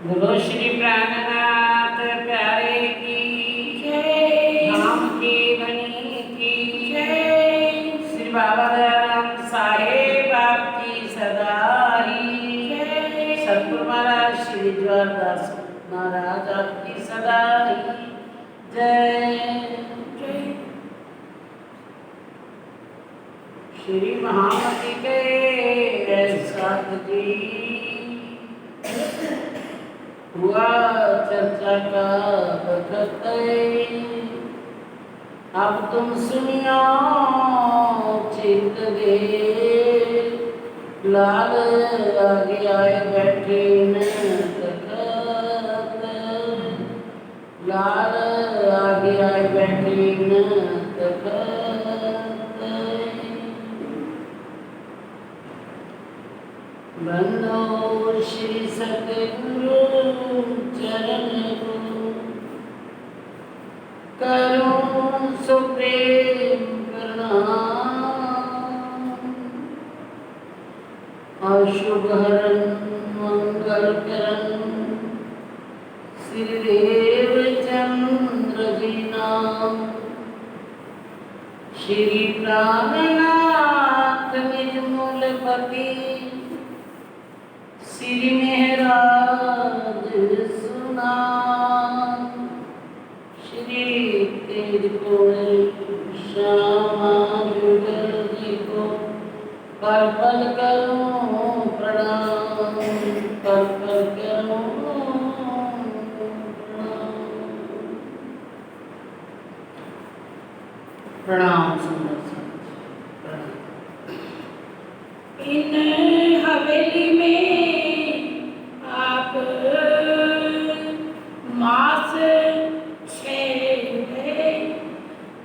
बोलो श्री प्राणनाथ प्यारे की जय। धाम की बनी की जय। श्री बाबा दयाराम साहेब आपकी सदाई जय। सतगुरु महाराज श्री ज्वारदास महाराज आपकी सदाई जय। जय। श्री महामती के साथ जी हुआ चर्चा का बखत अब तुम सुनियो चित दे लाल आगे आए बैठे न तखत लाल आगे आए बैठे न तखत बंदो श्री सतगुरु चरण को करो सुप्रेम प्रणाम अशुभ हरण मंगल करण श्री देव चंद्र जी नाम श्री प्राणनाथ निज मूलपति श्री मेहराज सुना श्री तेज श्यामा जुगल जी को पल पल करूं प्रणाम पल पल करूं प्रणाम सुंदर इन हवेली में आप मास छे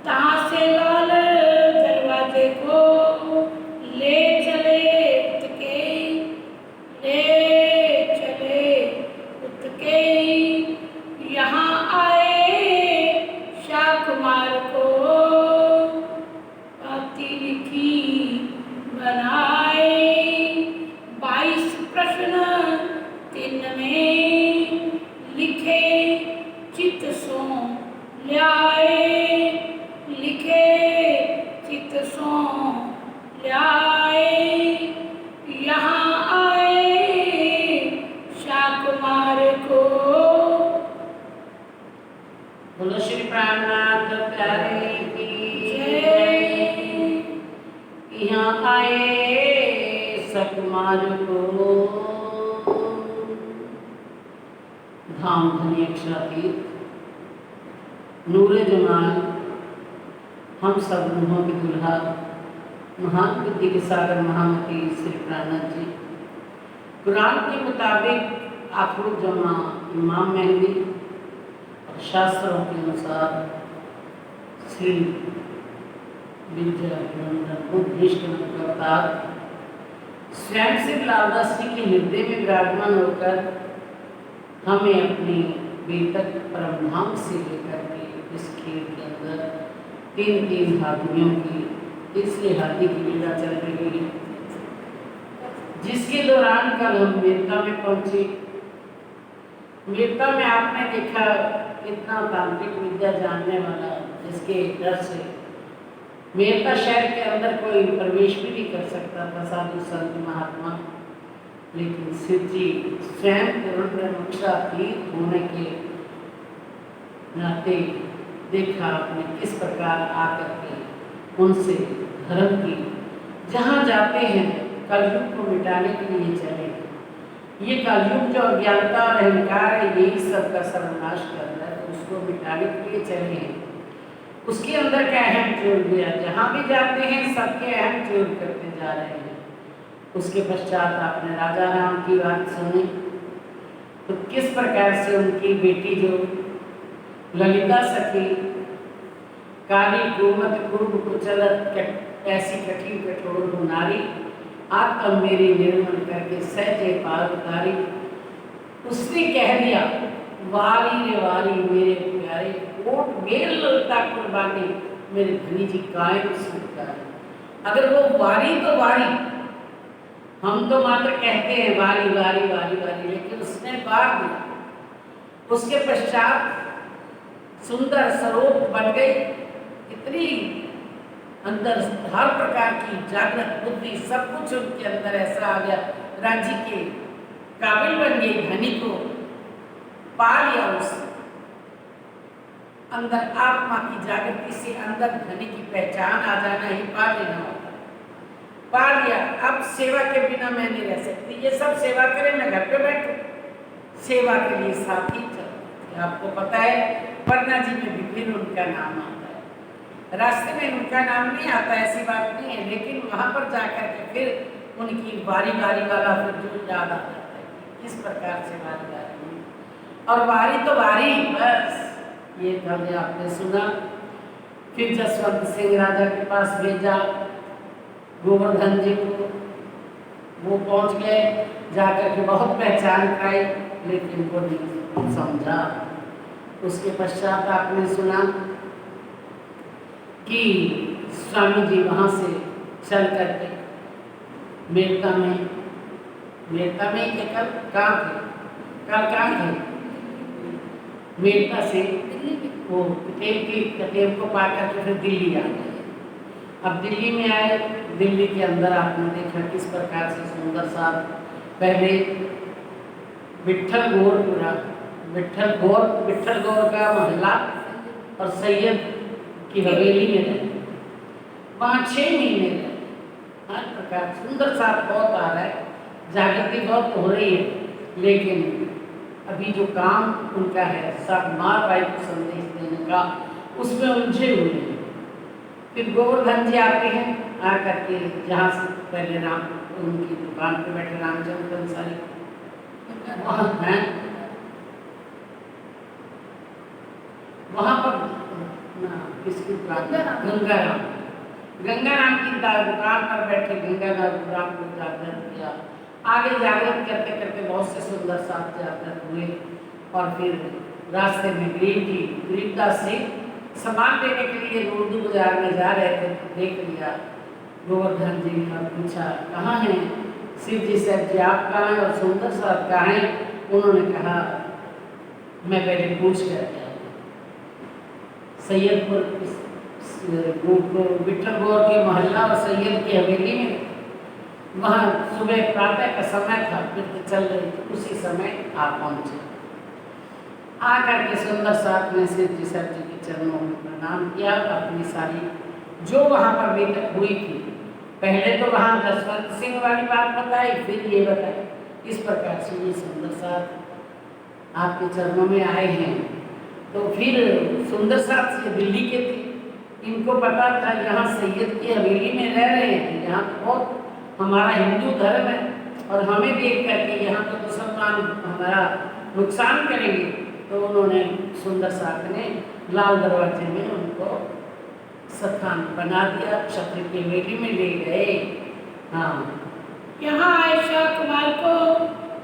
तां से लाल दरवाजे को ले चले उतके ले चले उतके यहाँ आए शाकुमार को पाती लिखी बनाए 22 प्रश्न 3 में लिखे चित सो ल्याए लिखे चित सो ल्याए यहाँ आए शाकुमार को। बोलो श्री प्राणनाथ प्यारे की जय। यहाँ आए सकुमार को धाम धनी अक्षरातीत नूरे जमाल हम सब रूहों की दुल्हा महान बुद्धि के सागर महामती श्री प्राणनाथ जी कुरान के मुताबिक आखिर जमा इमाम मेहंदी और शास्त्रों के अनुसार श्री विद्या अवतार स्वयं से लालदास जी के हृदय में विराजमान होकर हमें अपनी बेतक परम धाम से लेकर के इस खेल के अंदर 3 हाथियों की तीसरे हाथी की लीला चल रही है, जिसके दौरान कल हम मेरका में पहुंचे। मेरका में आपने देखा इतना तांत्रिक विद्या जानने वाला जिसके डर से मेरका शहर के अंदर कोई प्रवेश भी नहीं कर सकता था, साधु संत महात्मा, लेकिन शिव जी स्वयं पूर्ण मोक्षातीत होने के नाते देखा आपने किस प्रकार आकर के उनसे धर्म की जहाँ जाते हैं कलयुग को मिटाने के लिए चले। ये कलयुग जो अज्ञानता और अहंकार है यही सबका सर्वनाश कर रहा है, तो उसको मिटाने के लिए चले हैं। उसके अंदर का अहम जोड़ दिया, जहाँ भी जाते हैं सबके अहम जोड़ करते जा रहे हैं। उसके पश्चात आपने राजा राम की बात सुनी, तो किस प्रकार से उनकी बेटी जो ललिता सखी काली कुमत कुर्ब कुचलत ऐसी कठी कठोर हो नारी आत्म मेरी निर्मल करके सहजे पार उतारी। उसने कह दिया वारी रे वारी मेरे प्यारे कोट मेल ललता कुर्बानी मेरे धनी जी कायम सुनता है। अगर वो वारी तो वारी, हम तो मात्र कहते हैं वारी वारी वारी वारी, लेकिन उसने बार दिया उसके पश्चात सुंदर स्वरूप बन गई, इतनी अंदर हर प्रकार की जागृत बुद्धि सब कुछ उनके अंदर ऐसा आ गया, राज्य के काबिल बन गई, धनी को पा लिया। उस अंदर आत्मा की जागृति से अंदर धनी की पहचान आ जाना ही पा लेना होता है। पा लिया, अब सेवा के बिना मैं नहीं रह सकती, ये सब सेवा करें मैं घर पे बैठूं, सेवा के लिए साथी चलते। आपको पता है पन्ना जी में भी फिर उनका नाम आता है, रास्ते में उनका नाम नहीं आता, ऐसी बात नहीं है, लेकिन वहां पर जाकर के फिर उनकी बारी बारी वाला फिर जो याद आ जाता है किस प्रकार से बारी बारी, और बारी तो बारी बस। ये कभी आपने सुना, फिर जसवंत सिंह राजा के पास भेजा गोवर्धन जी को, वो पहुंच गए, जाकर के बहुत पहचान कराई, लेकिन वो नहीं समझा। उसके पश्चात आपने सुना कि स्वामी जी वहाँ से चल करके मेरता में के कल कहाँ थे मेरता से वो कटेब को पा करके फिर दिल्ली आ गए। अब दिल्ली में आए, दिल्ली के अंदर आपने देखा किस प्रकार से सुंदर सा, पहले विठल गौर का महल्ला और सैयद की हवेली में रहे, वहाँ 6 महीने रहे। हर प्रकार सुंदर सा बहुत आ रहा है, जागृति बहुत हो रही है, लेकिन अभी जो काम उनका है सब माँ बाई को संदेश देने का, उसमें उलझे हुए हैं। फिर गोवर्धन जी आते हैं, आकर के जहाँ से पहले राम उनकी दुकान पे बैठे रामचंद्र कंसारी, वहाँ हैं, वहाँ पर किसकी दुकान, गंगाराम की दुकान पर बैठे गंगाराम को जागृत किया। आगे जागृत करते करते बहुत से सुंदर साथ जागृत हुए, और फिर रास्ते में गरीबदास से सामान देने के लिए उर्दू बाजार में जा रहे थे, तो देख लिया गोवर्धन जी ने, पूछा कहाँ हैं शिव जी साहब जी, आप कहाँ हैं और सुंदर साहब कहाँ हैं? उन्होंने कहा मैं पहले पूछ कर गया, सैयदपुर विठल गौर के महल्ला और सैयद की हवेली में, वहाँ सुबह प्रातः का समय था, फिर चल रही थी, उसी समय आप पहुँचे। आकर के सुंदर साहब ने शिव जी साहब जी के चरणों में प्रणाम किया, अपनी सारी जो वहाँ पर बैठक हुई थी, पहले तो वहाँ जसवंत सिंह वाली बात बताई, फिर ये बताई इस प्रकार से ये सुंदर साहब आपके चरणों में आए हैं। तो फिर सुंदर साहब से दिल्ली के थे, इनको पता था यहाँ सैयद की हवेली में रह रहे हैं, यहाँ तो बहुत हमारा हिंदू धर्म है, और हमें देख करके यहाँ तो मुसलमान हमारा नुकसान करेंगे। तो उन्होंने सुंदर साहब ने लाल दरवाजे में उनको स्थान बना दिया, क्षत्रिय की हवेली में ले गए। हाँ, यहाँ आयशा कुमार को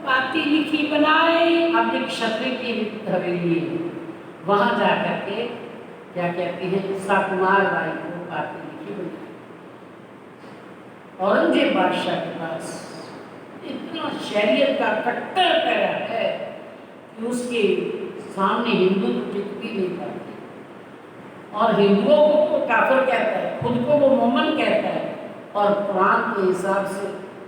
पाती लिखी बनाए। अब एक क्षत्रिय की हवेली है, वहाँ जा करके क्या कहते हैं, साकुमार बाई को पाती लिखी बनाई। औरंगजेब बादशाह के पास इतना शरीयत का कट्टर पैरा है कि उसके सामने हिंदू तो टिक भी नहीं पाते, और हिंदुओं को तो काफिर कहता है, खुद को वो मोमन कहता है, और कुरान के हिसाब से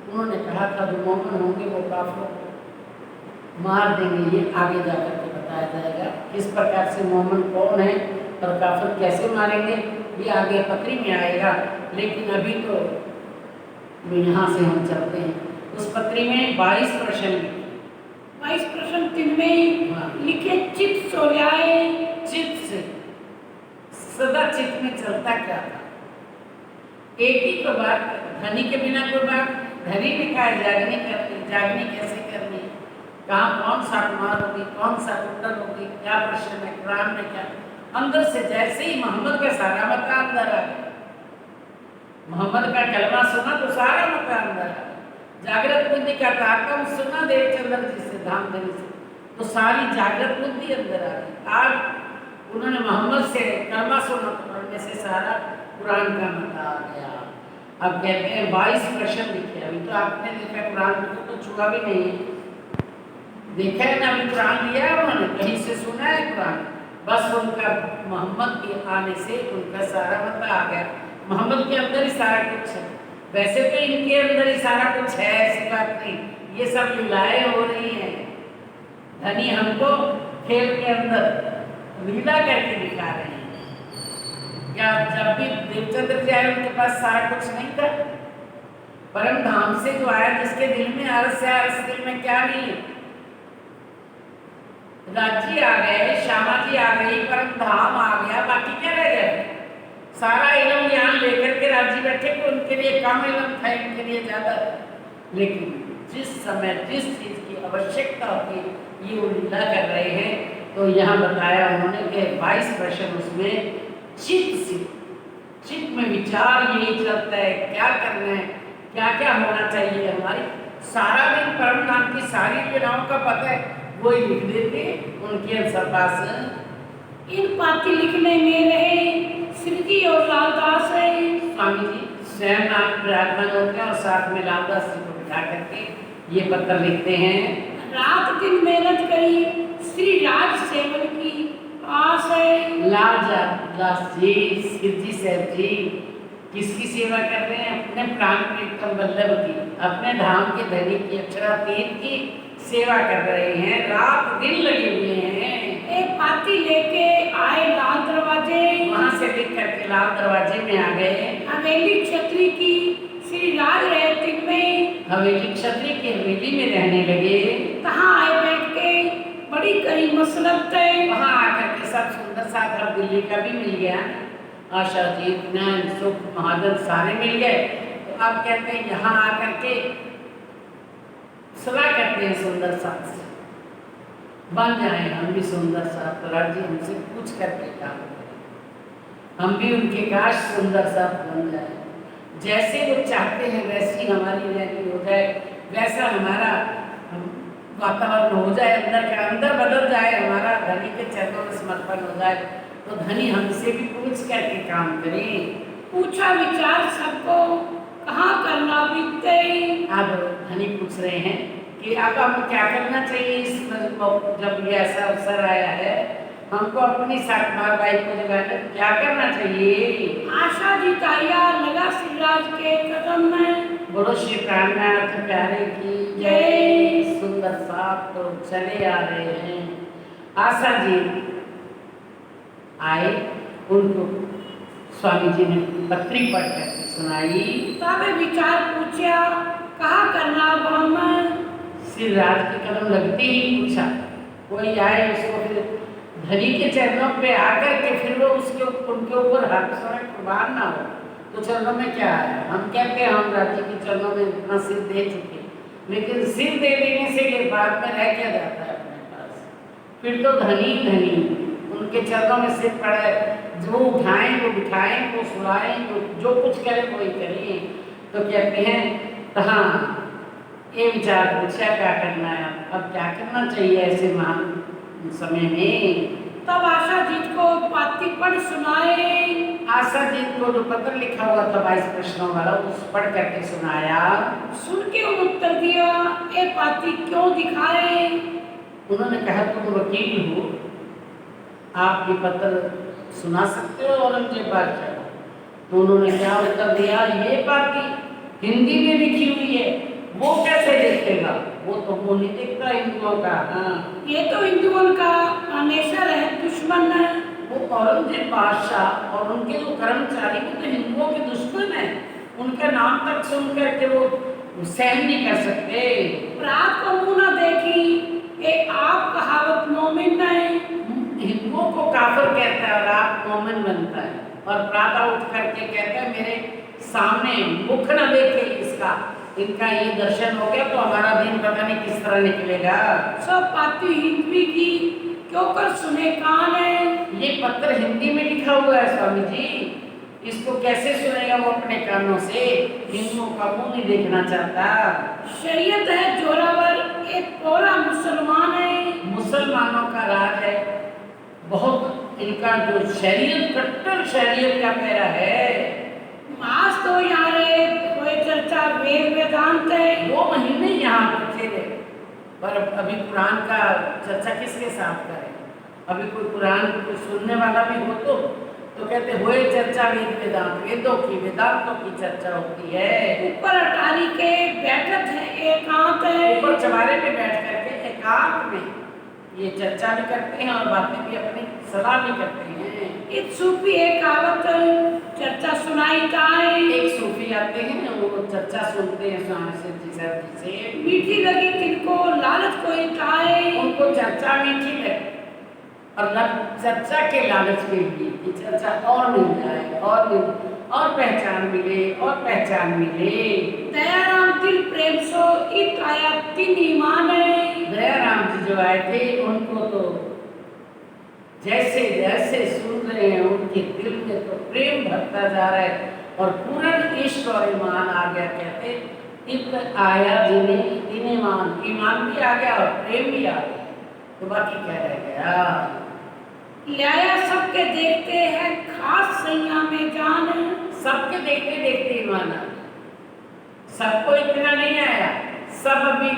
उन्होंने कहा था जो मोमन होंगे वो काफिरों को मार देंगे। ये आगे जाकर के बताया जाएगा किस प्रकार से मोमन कौन है और काफिर कैसे मारेंगे, ये आगे पत्री में आएगा। लेकिन अभी तो यहाँ से हम चलते हैं। उस पत्री में 22 प्रश्न तिनमें लिखे, चित्त सोयाए। चित्त से सदा चित्त में चलता क्या था, एक ही तो बात, धनी के बिना कोई बात, धनी ने कहा जागनी कैसे करनी, कहाँ कौन सा कुमार होगी, कौन सा कुंडल होगी, क्या प्रश्न है, कुरान में क्या। अंदर से जैसे ही मोहम्मद का सारा मक्का अंदर आ गया, मोहम्मद का कलमा सुना तो सारा मक्का अंदर आ गया। जागृत बुद्धि का ताकम सुना देवचंद्र जी से, धाम धनी से, तो सारी जागृत बुद्धि अंदर आ गई। आज उन्होंने मोहम्मद से कलमा सुना तो पढ़ने से सारा कुरान का मता आ गया। अब कहते हैं 22 प्रश्न लिखे, अभी तो आपने देखा कुरान को तो छुआ भी नहीं है, देखा है ना, अभी कुरान लिया है उन्होंने, कहीं से सुना है कुरान? बस उनका मोहम्मद के आने से उनका सारा मतलब आ गया। मोहम्मद के अंदर ही सारा कुछ है। वैसे तो इनके अंदर ही सारा कुछ है, ऐसी बात नहीं। ये सब लीलाएं हो रही हैं। धनी हमको खेल के अंदर लीला करके दिखा रहे हैं। क्या जब भी देवचंद्र जी आए उनके पास सारा कुछ नहीं था? परम धाम से जो आया, जिसके दिल में अरस है, अरस दिल में क्या नहीं है? राजी आ गए, श्यामा जी आ गई, परम धाम आ गया, बाकी क्या रह गया? सारा इल्म ज्ञान लेकर के राजी बैठे कि उनके लिए कम इल्म था, इनके लिए ज्यादा। लेकिन जिस समय जिस चीज की आवश्यकता होती है, ये वो लीला कर रहे हैं। तो यहाँ बताया उन्होंने कि 22 वर्षन उसमें चित्त में विचार यही चलता है, क्या करना है, क्या क्या होना चाहिए। हमारी सारा दिन परम धाम की सारी लीलाओं का पता है, वही लिख देते उनके पास। इन पाती लिखने में रहे श्री जी और लालदास है। स्वामी जी स्वयं आप विराजमान होते हैं और साथ में लालदास जी को बिठा करके ये पत्र लिखते हैं। रात दिन मेहनत करी श्री राज सेवन की आस है। लालदास जी, सिरजी साहब जी किसकी सेवा कर रहे हैं? अपने प्राण प्रीतम वल्लभ की, अपने धाम के धनी की, अक्षरातीत की सेवा कर रहे हैं। रात दिन लगे हुए हैं। एक पाती लेके आए लाल दरवाजे, वहां से लिख करके लाल दरवाजे में आ गए। हवेली क्षत्रिय की श्री राज रहती में, हवेली क्षत्रिय की हवेली में रहने लगे। कहाँ आए बैठ के बड़ी कई मसलत है। वहां आकर के सब सुंदर साथ अब दिल्ली का भी मिल गया, आशा जी, ज्ञान, सुख, महादन सारे मिल गए। तो अब कहते हैं यहाँ आकर के सलाह करते हैं सुंदर साथ से, बन जाए हम भी सुंदर साथ। तो राज जी हमसे पूछ करके काम करें, हम भी उनके काश सुंदर साथ बन जाए। जैसे वो चाहते हैं वैसी हमारी रहनी हो जाए, वैसा हमारा वातावरण हो जाए, अंदर का अंदर बदल जाए, हमारा धनी के चरणों में समर्पण हो जाए। तो धनी हमसे भी पूछ करके काम करें। पूछा विचार सबको कहाँ करना बीतते। अब धनी पूछ रहे हैं कि अब हमें क्या करना चाहिए इस जब ये ऐसा अवसर आया है, हमको अपनी साकमार बाई को जगाना क्या करना चाहिए? आशा जी तैयार लगा श्रीराज के कदम में। बोलो श्री प्राणनाथ प्यारे की जय। सुंदर साहब तो चले आ रहे हैं। आशा जी आए, उनको स्वामी जी ने पत्री पढ़ करके सुनाई। तब विचार पूछा कहाँ करना अब हम। श्री राज के कदम लगते ही पूछा, कोई आए उसको फिर धनी के चरणों पे आकर के फिर वो उसके उनके ऊपर हर समय कुर्बान ना हो। तो चरणों में क्या है? हम कहते हैं हम राज्य के चरणों में इतना सिर दे चुके, लेकिन सिर दे देने से ये बाद में रह क्या जाता है अपने पास? फिर तो धनी धनी उनके चरणों में सिर पड़े, जो उठाएं वो बिठाएं, वो सुलाएं, जो कुछ करें वही करें। तो कहते हैं हाँ, ये विचार पूछा क्या करना है, अब क्या करना चाहिए ऐसे महान समय में। तब आशा जीत को पाती पढ़ सुनाए। आशा जीत को जो पत्र लिखा हुआ था 22 प्रश्नों वाला, उस पढ़ करके सुनाया। सुन के उन उत्तर दिया, ये पाती क्यों दिखाए। उन्होंने कहा तुम वकील हो, आप ये पत्र सुना सकते हो औरंगजेब बादशाह को। तो उन्होंने क्या उत्तर दिया, ये पाती हिंदी में लिखी हुई है, वो कैसे देखेगा, वो तो वो नहीं देखता हिंदुओं का। हाँ, ये तो हिंदुओं का हमेशा रहे दुश्मन है। वो औरंगजेब बादशाह और उनके जो कर्मचारी वो तो हिंदुओं के दुश्मन है, उनका नाम तक सुन करके वो सहन नहीं कर सकते। रात को मुंह न देखी, ये आप कहावत मोमिन है। हिंदुओं को काफिर कहता है और आप मोमिन बनता है, और प्रातः उठ करके कहता है मेरे सामने मुख न देखे इसका, इनका ये दर्शन हो गया तो हमारा दिन पता नहीं किस तरह निकलेगा। सब पाती हिंदी की क्यों कर सुने कान है। ये पत्र हिंदी में लिखा हुआ है स्वामी जी, इसको कैसे सुनेगा वो अपने कानों से? हिंदुओं का मुंह नहीं देखना चाहता। शरीयत है जोरावर, एक पूरा मुसलमान है। मुसलमानों का राज है, बहुत इनका जो शरीयत, कट्टर शरीयत का पैरा है। मास तो यार कोई चर्चा वेद वेदांत है। 2 महीने यहाँ पर थे, पर अभी पुराण का चर्चा किसके साथ करें? अभी कोई पुराण को सुनने वाला भी हो तो कहते हुए चर्चा वेद वेदांत, वेदों की वेदांतों की चर्चा होती है। ऊपर अटारी के बैठक है, एकांत है, ऊपर चवारे पे बैठ करके एकांत में ये चर्चा भी करते हैं और बातें भी अपनी सलाह भी करते हैं। एक सूफी एक आवत चर्चा सुनाई ताए, एक सूफी आते हैं, वो चर्चा सुनते हैं स्वामी शिव जी सर जी से। मीठी लगी किनको लालच कोई ताए, उनको चर्चा मीठी लगी और चर्चा के लालच में भी कि चर्चा और मिल जाए और पहचान मिले और पहचान मिले। दयाराम दिल प्रेम सो इत आया तीन ईमान है। दयाराम जी जो आए थे उनको तो जैसे जैसे सुन रहे हैं उनके दिल में तो प्रेम भरता जा रहा है और पूर्ण इश्क और ईमान आ गया। कहते इत आया जिन्हें ईमान भी आ गया और प्रेम भी आ गया, तो बाकी क्या रह गया? लाया सबके देखते हैं खास सैया में जान, सबके देखते देखते ईमान आ गया। सबको इतना नहीं आया, सब अभी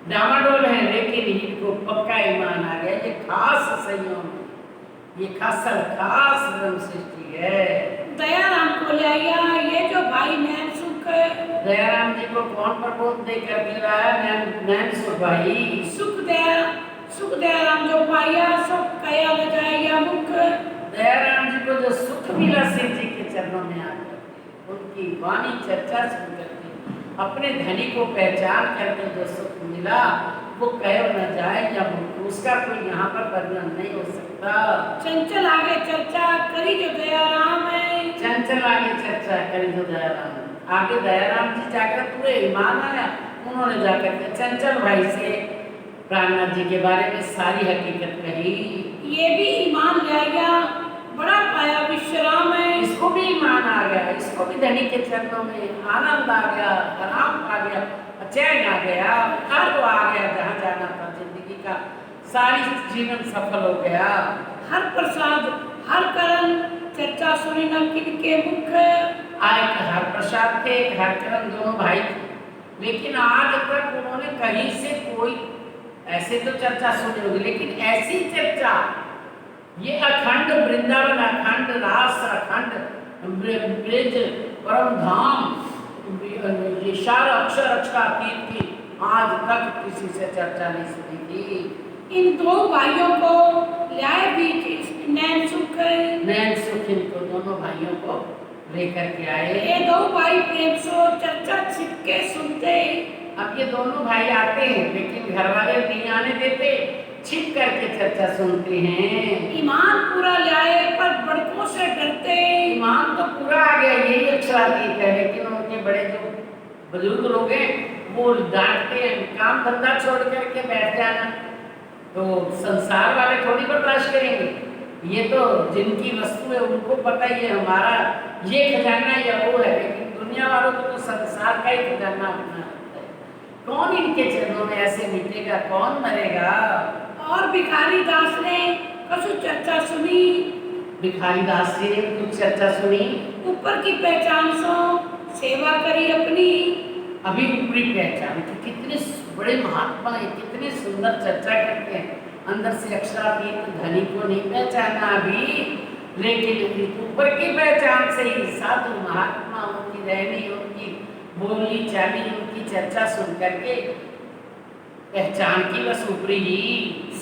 डामाडोल है, लेकिन इनको पक्का ईमान आ गया। ये खास संयम, ये खास ब्रह्म सृष्टि है। दयाराम को लाया ये जो भाई नैन सुख, दयाराम जी को कौन प्रबोध दे करके लाया? नैन सुख भाई। सुख दयाराम जो पाया सब कया लगाया मुख। दयाराम जी को जो सुख मिला शिव जी के चरणों में आकर, उनकी वाणी चर्चा सुन करके अपने धनी को पहचान करके जो सुख मिला वो कहो न जाए या उसका कोई यहाँ पर वर्णन नहीं हो सकता। चंचल आगे चर्चा करी जो दयाराम है, चंचल आगे चर्चा करी जो दयाराम। आगे दयाराम जी जाकर पूरे ईमान आया, उन्होंने जाकर के चंचल भाई से प्राणनाथ जी के बारे में सारी हकीकत कही। ये भी ईमान ले गया, बड़ा पाया विश्राम है। इसको भी ईमान आ गया, इसको भी धनी के चरणों में आनंद आ गया, आराम आ गया, चैन आ गया, हर आ गया जहाँ जाना था जिंदगी का, सारी जीवन सफल हो गया। हर प्रसाद हर करण चर्चा सुनी न किनके मुख। आए हर प्रसाद थे, हर करण दोनों भाई थे, लेकिन आज तक उन्होंने कहीं से कोई ऐसे तो चर्चा सुनी होगी, लेकिन ऐसी चर्चा ये अखंड वृंदावन, अखंड रास, अखंड ब्रज, परम धाम, ये सारा अक्षर अक्षरातीत की आज तक किसी से चर्चा नहीं सुनी थी। इन दो भाइयों को लाए बीच नैन सुख, इनको दोनों भाइयों को लेकर के आए। ये दो भाई प्रेम सो चर्चा छिपके सुनते। अब ये दोनों भाई आते हैं, लेकिन घर वाले नहीं आने देते, छिप करके चर्चा सुनते हैं। ईमान पूरा लाए पर बड़कों से डरते। ईमान तो पूरा आ गया, यही अक्षरातीत है, लेकिन उनके बड़े जो बुजुर्ग लोग हैं वो डांटते हैं, काम धंधा छोड़ करके बैठ जाना, तो संसार वाले थोड़ी बर्दाश्त करेंगे। ये तो जिनकी वस्तु है उनको पता ही है हमारा ये खजाना या वो है, लेकिन दुनिया वालों को तो संसार का ही खजाना अपना होता है। कौन इनके चरणों में ऐसे मिटेगा, कौन मरेगा? और भिखारी दास ने कछु चर्चा सुनी, भिखारी दास जी ने कुछ चर्चा सुनी। ऊपर की पहचान सो सेवा करी अपनी। अभी ऊपरी पहचान कि कितने बड़े महात्मा है, कितनी सुंदर चर्चा करते हैं, अंदर से अक्षरातीत धनी को नहीं पहचाना अभी, लेकिन ऊपर की पहचान से ही साधु महात्मा, उनकी रहनी, उनकी बोली चाली, उनकी चर्चा सुन करके पहचान की बस ऊपरी ही।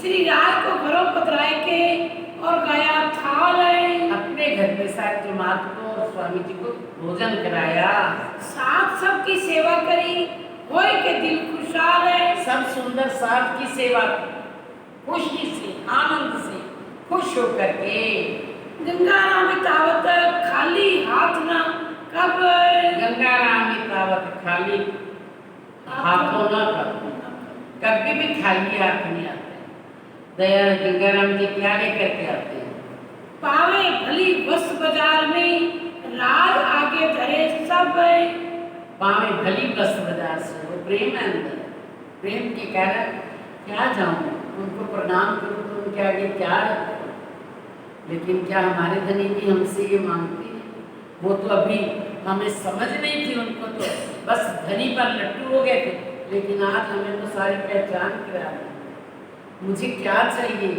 श्री राज को घरों पधराए के और गया थाल अपने घर पे साथ जमात को और स्वामी जी को भोजन कराया, साथ सबकी सेवा करी, होए के दिल खुशहाल है। सब सुंदर साथ की सेवा खुशी से, आनंद से, खुश होकर के। गंगाराम तावत खाली हाथ न कब, गंगाराम तावत खाली हाथों न कभी भी खाली हाथ नहीं आते। दया गंगाराम जी क्या लेकर के आते हैं? पावे भली बस बाजार में राज आगे धरे सब। पावे भली बस बाजार से, वो प्रेम है अंदर, प्रेम के कारण क्या जाऊं, उनको प्रणाम करूं तो उनके आगे क्या रखूं? लेकिन क्या हमारे धनी जी हमसे ये मांगते हैं? वो तो अभी हमें समझ नहीं थी, उनको तो बस धनी पर लट्टू हो गए थे, लेकिन आज हमें तो सारी पहचान करा दी। मुझे क्या चाहिए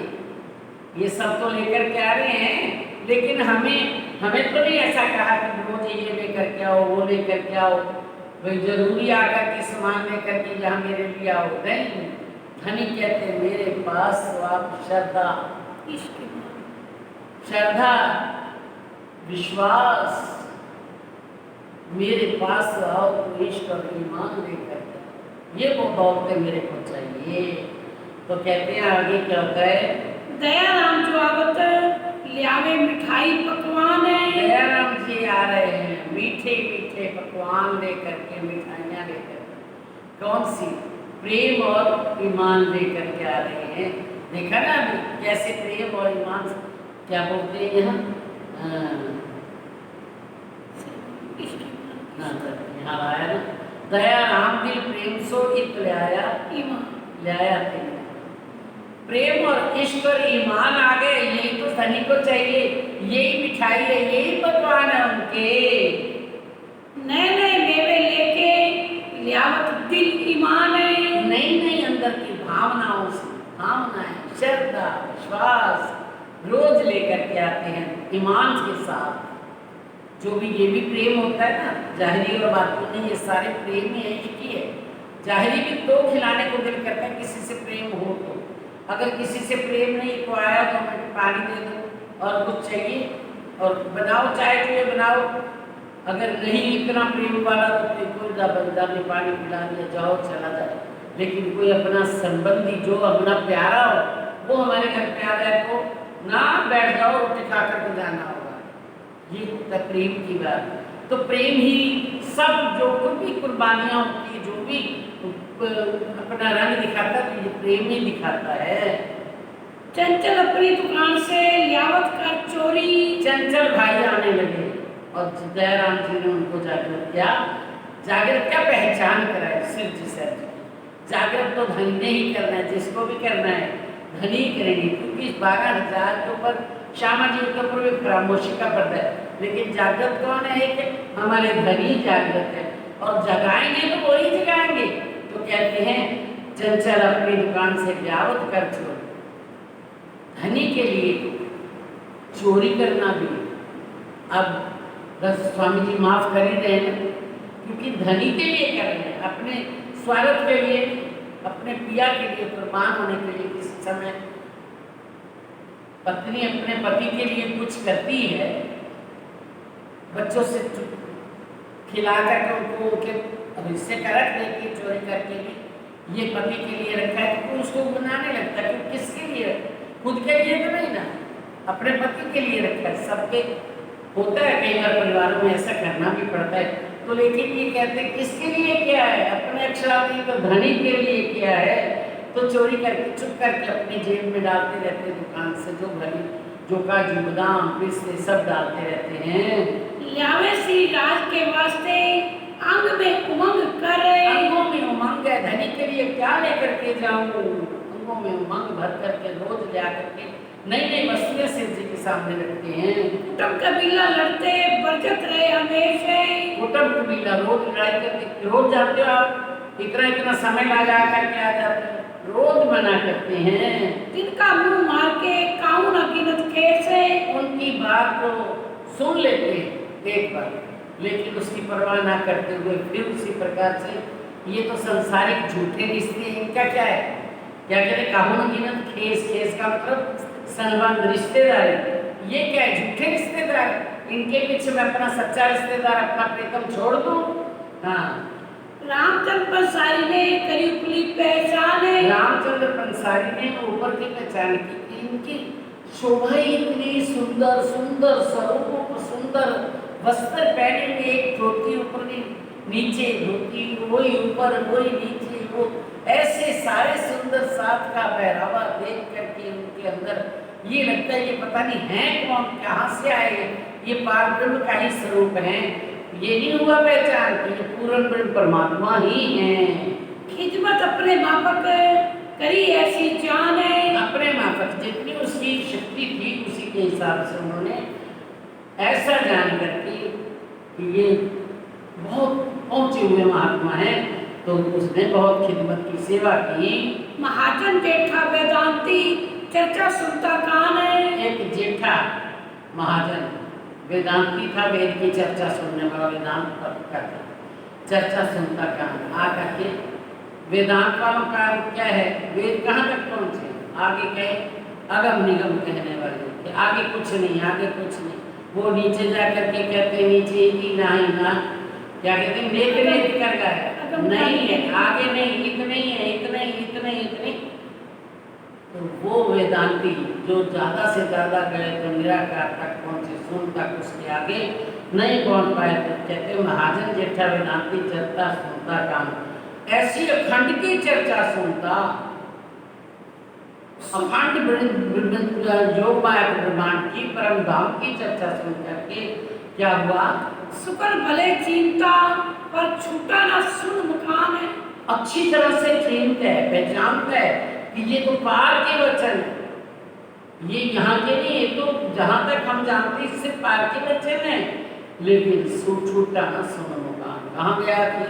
ये सब तो लेकर के आ रहे हैं, लेकिन हमें तो नहीं ऐसा कहा कि रोज ये लेकर के आओ, वो लेकर के आओ, भाई जरूरी आकर के सामान लेकर के यहाँ मेरे लिए आओ। नहीं, धनी कहते हैं मेरे पास तो आप श्रद्धा, श्रद्धा विश्वास, मेरे पास आओ तो इश्क और ईमान लेकर के, ये वो दौलतें मेरे को चाहिए। तो कहते हैं आगे क्या होता है, दयाराम जो आवत लियावे मिठाई पकवान है। दयाराम जी आ रहे हैं मीठे मीठे पकवान लेकर के, मिठाइयाँ लेकर के। कौन सी? प्रेम और ईमान लेकर के आ रहे हैं। देखा ना अभी कैसे प्रेम और ईमान, क्या बोलते हैं यहाँ, यहाँ आया ना, दयाराम दिल प्रेम सो इत ले आया थे। प्रेम और इश्क और ईमान आ गए, यही तो धनी को चाहिए, यही मिठाई है, यही पकवान है उनके। नए नए मेवे लेके लियावत दिल ईमान है। नई नई अंदर की भावनाओं से, भावनाएं, श्रद्धा विश्वास रोज लेकर के आते हैं ईमान के साथ। जो भी ये भी प्रेम होता है ना, जाहिरी और बातों नहीं, ये सारे प्रेम ही है, इश्क ही है। जाहिरी भी तो खिलाने को दिल करता है किसी से प्रेम हो तो, अगर किसी से प्रेम नहीं को आया तो मैं पानी दे दो और कुछ चाहिए और बनाओ चाय के लिए बनाओ, अगर नहीं इतना प्रेम वाला तो फिर कोई बंदा ने पानी पिला दिया, जाओ चला जाए। लेकिन कोई अपना संबंधी जो अपना प्यारा हो, वो हमारे घर पे आ जाए तो ना बैठ जाओ, रोटी खा कर के जाना होगा। ये होता प्रेम की बात। तो प्रेम ही सब, जो भी कुर्बानियाँ होती है, जो भी अपना रंग दिखाता है, तो ये प्रेम ही दिखाता है। चंचल अपनी दुकान से लियावत कर चोरी। चंचल भाई आने लगे और दयाराम जी ने उनको जागृत किया। जागृत क्या पहचान कराए सिर जी सर जी। जागृत तो धनी ने ही करना है, जिसको भी करना है धनी ही करेंगे, क्योंकि 12,000 के ऊपर श्यामा जी के ऊपर भी खामोशी का पर्दा है। लेकिन जागृत कौन है? कि हमारे धनी जागृत है, और जगाएंगे तो वही जगाएंगे। तो कहते हैं चंचल अपनी दुकान से लियावत कर चोरी। धनी के लिए चोरी करना भी, अब बस स्वामी जी माफ कर ही रहे हैं, क्योंकि धनी के लिए कर रहे हैं, अपने स्वार्थ के लिए, अपने पिया के लिए, कुर्बान होने के लिए। किसी समय पत्नी अपने पति के लिए कुछ करती है, बच्चों से खिला करके उनको के अब इससे करक देके चोरी करके भी ये पति के लिए रखा है, तो उसको बनाने लगता है। क्योंकि किसके लिए? खुद के लिए तो नहीं ना, अपने पति के लिए रखा है। सबके होता है, कई बार परिवारों में ऐसा करना भी पड़ता है। तो लेकिन ये कहते हैं किसके लिए क्या है? अपने अक्षरार्थी तो धनी के लिए क्या है? तो चोरी करके चुप करके अपनी जेब में डालते रहते हैं, दुकान से जो भरी जो काजू बादाम पिस्ते सब डालते रहते हैं। लावे श्री राज के वास्ते अंग में उमंग कर। अंगों में उमंग है, धनी के लिए क्या लेकर के जाऊं? अंगों में उमंग भर करके रोज ले आकर के नई नई वस्तुएं शिव जी के सामने रखते हैं। कुटुंब कबीला लड़ते बरकत रहे हमेशा। कुटुंब कबीला रोज लड़ाई करते, रोज जाते हो आप, इतना समय लगा करके आ जाते हो, रोज मना करते हैं। जिनका मुंह मार के काऊ न गिनत कैसे, उनकी बात को सुन लेते हैं एक बार, लेकिन उसकी परवाह ना करते हुए फिर उसी प्रकार से, ये तो संसारिक झूठे रिश्ते, इनका क्या है? क्या कहते हैं? काहू न गिनत खेस, खेस का मतलब संबंध, रिश्तेदारी। ये क्या है? झूठे रिश्तेदार। इनके पीछे मैं अपना सच्चा रिश्तेदार, अपना प्रीतम छोड़ दूं? हाँ, रामचंद्र पंसारी ने करी उपली पहचान है। रामचंद्र पंसारी ने ऊपर की पहचान की, इनकी शोभा इतनी सुंदर, सुंदर स्वरूप, सुंदर वस्त्र पहने हुए, एक धोती ऊपर नीचे, धोती वही ऊपर वही नीचे, वो ऐसे सारे सुंदर साथ का पहरावा देख करके उनके अंदर ये लगता है ये पता नहीं है कौन, कहाँ से आए, ये पारब्रह्म का ही स्वरूप है। ये नहीं हुआ पहचान कि ये पूर्ण ब्रह्म परमात्मा ही है। खिदमत अपने माफक करी ऐसी जान है। अपने माफक जितनी उसकी शक्ति थी उसी के हिसाब से उन्होंने ऐसा जान करके कि ये बहुत पहुंचे हुए महात्मा हैं, तो उसने बहुत खिदमत की, सेवा की। महाजन जेठा वेदांती चर्चा सुनता कौन है? एक जेठा महाजन वेदांती था, वेद की चर्चा सुनने वाला, वेदांत का था, चर्चा सुनता कौन? आकर के वेदांत वालों का क्या है, वेद कहाँ तक पहुँचे, आगे कहे अगम निगम कहने वाले कि आगे कुछ नहीं, आगे कुछ नहीं। वो नीचे जा करके कहते नीचे ही ना ही ना, क्या कहते हैं, नेत नेत कर गए, नहीं है आगे नहीं, इतने ही है, इतने इतने इतने। तो वो वेदांती जो ज़्यादा से ज़्यादा गए तो निराकार तक पहुँचे, सुन तक उसके आगे नहीं पहुँच पाए, तो कहते महाजन जेठा वेदांती चर्चा सुनता काम, ऐसी अखंड की चर्चा सुनता, अखंड योग माया ब्रह्मांड की परम धाम की चर्चा सुन करके क्या हुआ, शुक्र भले चिंता पर छूटा ना सुन मुकान है। अच्छी तरह से चिंता है, पहचानता है कि ये तो पार के वचन है, ये यहाँ के नहीं, ये तो जहाँ तक हम जानते हैं इससे पार के वचन है, लेकिन छूटा ना सुन मुकान। कहाँ गया कि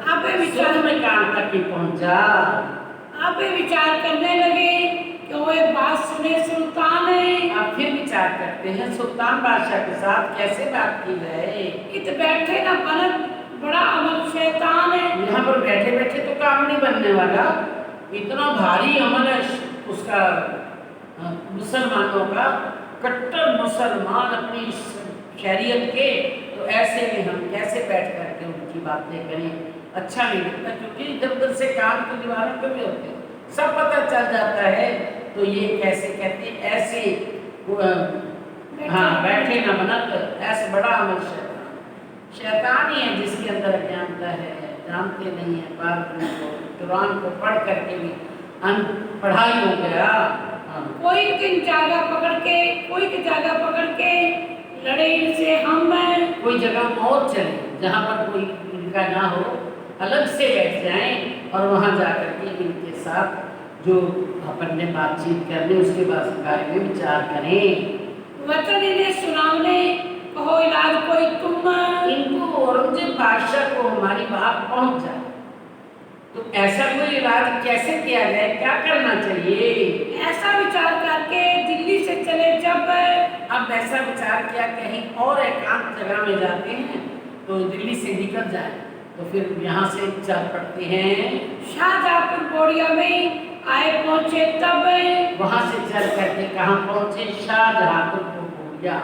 आपे विचार में कान तक ही पहुँचा। आपे विचार करने लगे कि वो एक बात सुने सुल्तान है। आप फिर विचार करते हैं सुल्तान बादशाह के साथ कैसे बात की जाए। इत बैठे ना बनत बड़ा अमल शैतान है। यहाँ पर बैठे बैठे तो काम नहीं बनने वाला, इतना भारी अमल है उसका, मुसलमानों का, कट्टर मुसलमान अपनी शरीयत के, तो ऐसे में हम कैसे बैठ करके उनकी बातें करें, अच्छा नहीं लगता, क्योंकि इधर उधर से काम की दीवारों पे भी होते हैं, सब पता चल जाता है। तो ये कैसे कहते हैं, ऐसे हाँ बैठे ना बनत, ऐसे बड़ा अमल शैतान ही है जिसके अंदर अज्ञानता है, जानते नहीं है बात को, कुरान को पढ़ करके भी पढ़ाई हो गया। कोई किन जागा पकड़ के, कोई की जागा पकड़ के लड़े इनसे हम हैं। कोई जगह और चले जहाँ पर कोई इनका ना हो, अलग से बैठ जाएं और वहाँ जाकर के इनके साथ जो अपन ने बातचीत करनी उसके बारे में विचार करें। वचन इन्हें सुनावने कहो इलाज कोई तुम। इनको औरंगजेब बादशाह को हमारी बात पहुँच जाए तो ऐसा कोई इलाज कैसे किया जाए, क्या करना चाहिए, ऐसा विचार करके दिल्ली से चले जब। अब ऐसा विचार किया कहीं और एकांत जगह में जाते हैं तो दिल्ली से निकल जाए, तो फिर यहाँ से चल पड़ते हैं शाहजहाँपुर बोड़िया में आए पहुँचे तब। वहाँ से चल करके कहाँ पहुँचे, शाहजहाँपुर बोड़िया,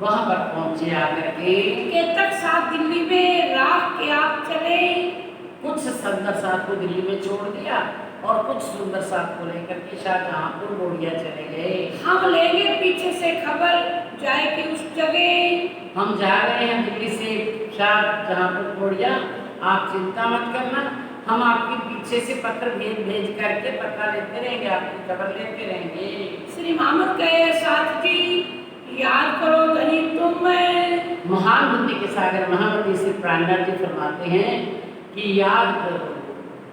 वहाँ पर पहुँचे आकर के तक साथ दिल्ली में राह के आप चले। कुछ सुंदर साथ को दिल्ली में छोड़ दिया और कुछ सुंदर साथ को लेकर के शाहजहाँपुर बोड़िया चले गए। हम लेंगे पीछे से खबर जाए कि उस जगह हम जा रहे हैं दिल्ली से शाहजहाँपुर बोड़िया, आप चिंता मत करना, हम आपके पीछे से पत्र भेज करके पता लेते रहेंगे, आपकी खबर लेते रहेंगे। श्री मोहम्मद कहे साथ जी याद करो धनी तुम। महान बुद्धि के सागर महामती श्री प्राणनाथ जी फरमाते हैं कि याद करो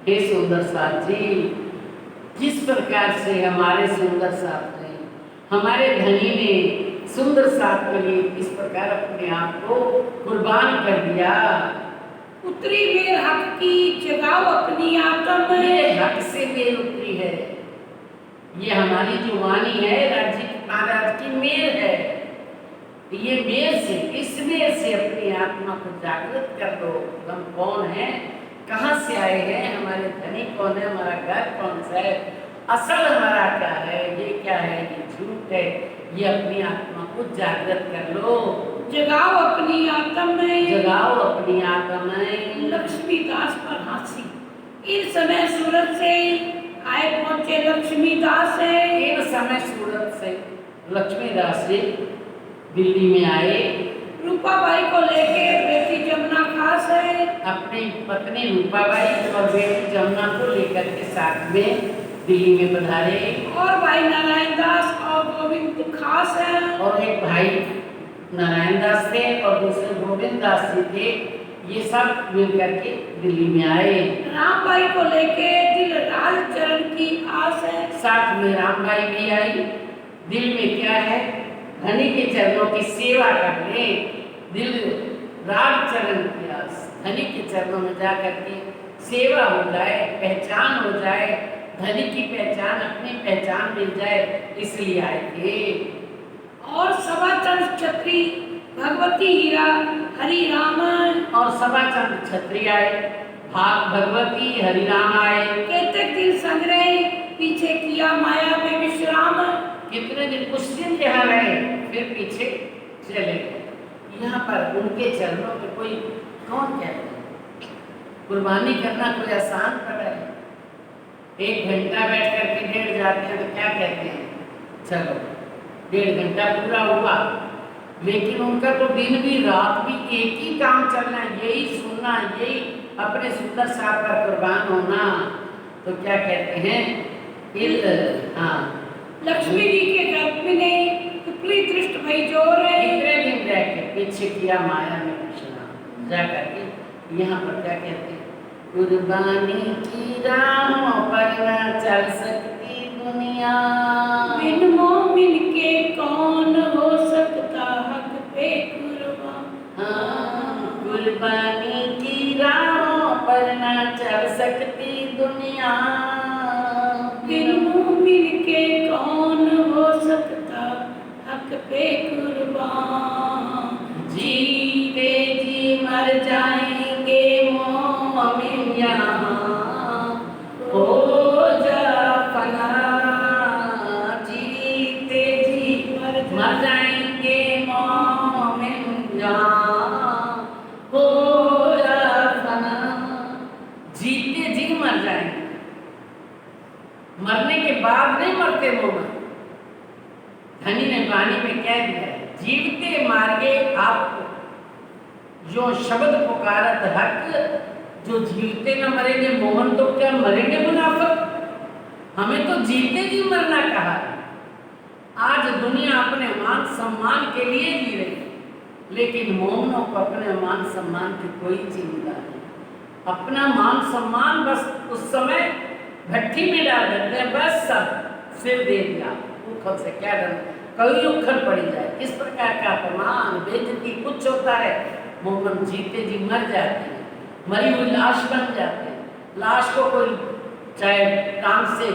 हे सुंदर साथ जी, जिस प्रकार से हमारे सुंदर साथ ने, हमारे धनी ने सुंदर साथ के लिए इस प्रकार अपने आप को कुर्बान कर दिया। उतरी मेर हक की जगाओ अपनी आत्म। ये हक से मेर उतरी है, ये हमारी जो वाणी है राज्य महाराज की मेर है, ये मेर से, इस मेर से अपनी आत्मा को जागृत कर लो। हम कौन है, कहाँ से आए हैं, हमारे धनी कौन है, हमारा घर कौन सा है, असल हमारा क्या है, ये क्या है, ये झूठ है, ये अपनी आत्मा को जागृत कर लो। जगाओ अपनी आत्म में, जगाओ अपनी आत्मा में। लक्ष्मीदास पर हाथी इन समय सूरत से आए पहुंचे लक्ष्मीदास है। इन समय सूरत से लक्ष्मीदास जी दिल्ली में आए, रूपाबाई को लेके बेटी जमुना खास है। अपनी पत्नी रूपाबाई और बेटी जमुना को लेकर के साथ में दिल्ली में पधारे। और भाई नारायण दास और गोविंद खास है। और एक भाई नारायण दास थे और दूसरे गोविंद दास जी थे, ये सब मिल करके दिल्ली में आए। रामबाई को लेके दिल राज चरण की आस है। साथ में रामबाई भी आई। दिल में क्या है, धनी के चरणों की सेवा करने, दिल राज चरण की आस, धनी के चरणों में जा करके सेवा हो जाए, पहचान हो जाए, धनी की पहचान, अपनी पहचान मिल जाए, इसलिए आए थे। और सवाचंद क्षत्रिय भगवती हीरा हरि राम और सवाचंद क्षत्रिय आए, भाग भगवती हरिराम आए। केतक दिन संग्रह पीछे किया माया में विश्राम। कितने दिन, कुछ दिन यहाँ रहे, फिर पीछे चले गए। यहाँ पर उनके चरणों पे कोई कौन कहता है? कुर्बानी करना कोई आसान पड़ा है? 1 घंटा बैठ करके 1.5 जाते हैं तो क्या कहते हैं, चलो 1.5 घंटा पूरा हुआ। लेकिन उनका तो दिन भी रात भी एक ही काम चलना, यही सुनना, यही अपने सुंदर साथ पर कुर्बान होना। तो क्या कहते हैं, हाँ, लक्ष्मी जी के गर्भ में ने पिपली दृष्ट भई जोर है। कितने दिन रह के पीछे किया माया में विश्राम। जा करके यहाँ पर क्या कहते हैं, कुर्बानी की राहों पर न चल सकती दुनिया, बिन मोमिन के कौन हो सकता हक पे कुर्बान। हाँ, कुर्बानी की राहों पर न चल सकती दुनिया, बिन मोमिन के कौन हो सकता हक पे कुर्बान। जीते जी मर जाएंगे मोमिन यहाँ, हो जा फना। जीते जी मर जाएंगे मोमिन यहाँ, हो जा फना। जीते जी मर जाएंगे, मरने के बाद नहीं मरते मोमिन। धनी ने वाणी में कह दिया, जीवते मार्गे आपको जो शब्द पुकारत हक, जो जीवते न मरेंगे मोहन तो क्या मरेंगे मुनाफिक। हमें तो जीते जी मरना कहा है। आज दुनिया अपने मान सम्मान के लिए जी रही है, लेकिन मोमनों को अपने मान सम्मान की कोई चिंता नहीं। अपना मान सम्मान बस उस समय भट्टी में डाल देते हैं, बस सब सिर दे दिया, उखल से क्या डर, कभी उखल पड़ी जाए। किस प्रकार का अपमान बेइज्जती कुछ होता है। मोमन जीते जी मर जाते हैं, मरी हुई लाश बन जाते हैं। लाश को कोई चाहे टांग से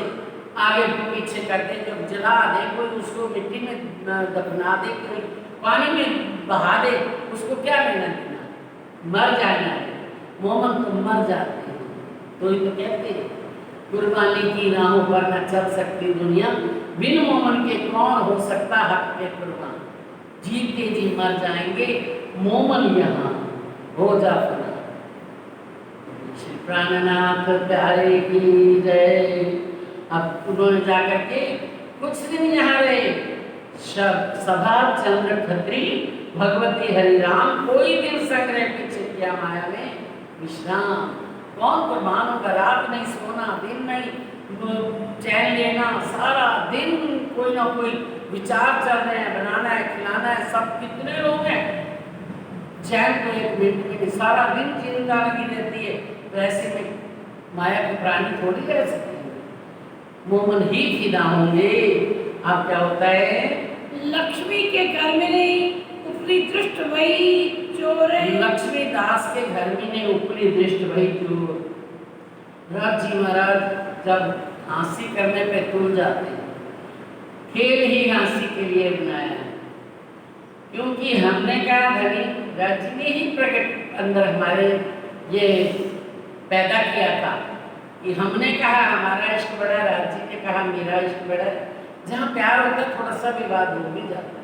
आगे पीछे कर दे, जब जला दे, कोई उसको मिट्टी में दफना दे, कोई पानी में बहा दे, उसको क्या लेना देना, मर जाना है। मोमन तो मर जाते हैं। तो ये तो कहते हैं कुर्बानी की राहों पर न चल सकती दुनिया, बिन मोमन के कौन हो सकता हक पे कुर्बान। जीते जी मर जाएंगे मोमन यहाँ, हो जा फना। श्री प्राणनाथ प्यारे की जय। अब उन्होंने जाकर के कुछ दिन यहाँ रहे। सभा चंद्र खत्री भगवती हरिराम, कोई दिन संग्रह पीछे किया माया में विश्राम। कौन कुर्बान होगा, रात नहीं सोना, दिन नहीं चैन लेना, सारा दिन कोई ना कोई विचार चल रहे हैं, बनाना है, खिलाना है, सब कितने लोग हैं। चैन तो 1 मिनट में नहीं, सारा दिन चिंता लगी रहती है। तो ऐसे में माया के प्राणी थोड़ी रह सकते हैं, मोमन ही फिदा होंगे। अब क्या होता है, लक्ष्मी के घर में नहीं उपली दृष्ट वही चोर है। लक्ष्मी दास के घर में ने उपली दृष्ट वही चोर। राज जी महाराज जब हंसी करने पे तुल जाते हैं, खेल ही हंसी के लिए बनाया है। क्योंकि हमने कहा धनी राज जी ने ही प्रकट अंदर हमारे ये पैदा किया था कि हमने कहा हमारा इश्क बड़ा, राज जी ने कहा मेरा इश्क बड़ा। जहाँ प्यार होता है थोड़ा सा विवाद हो भी जाता है।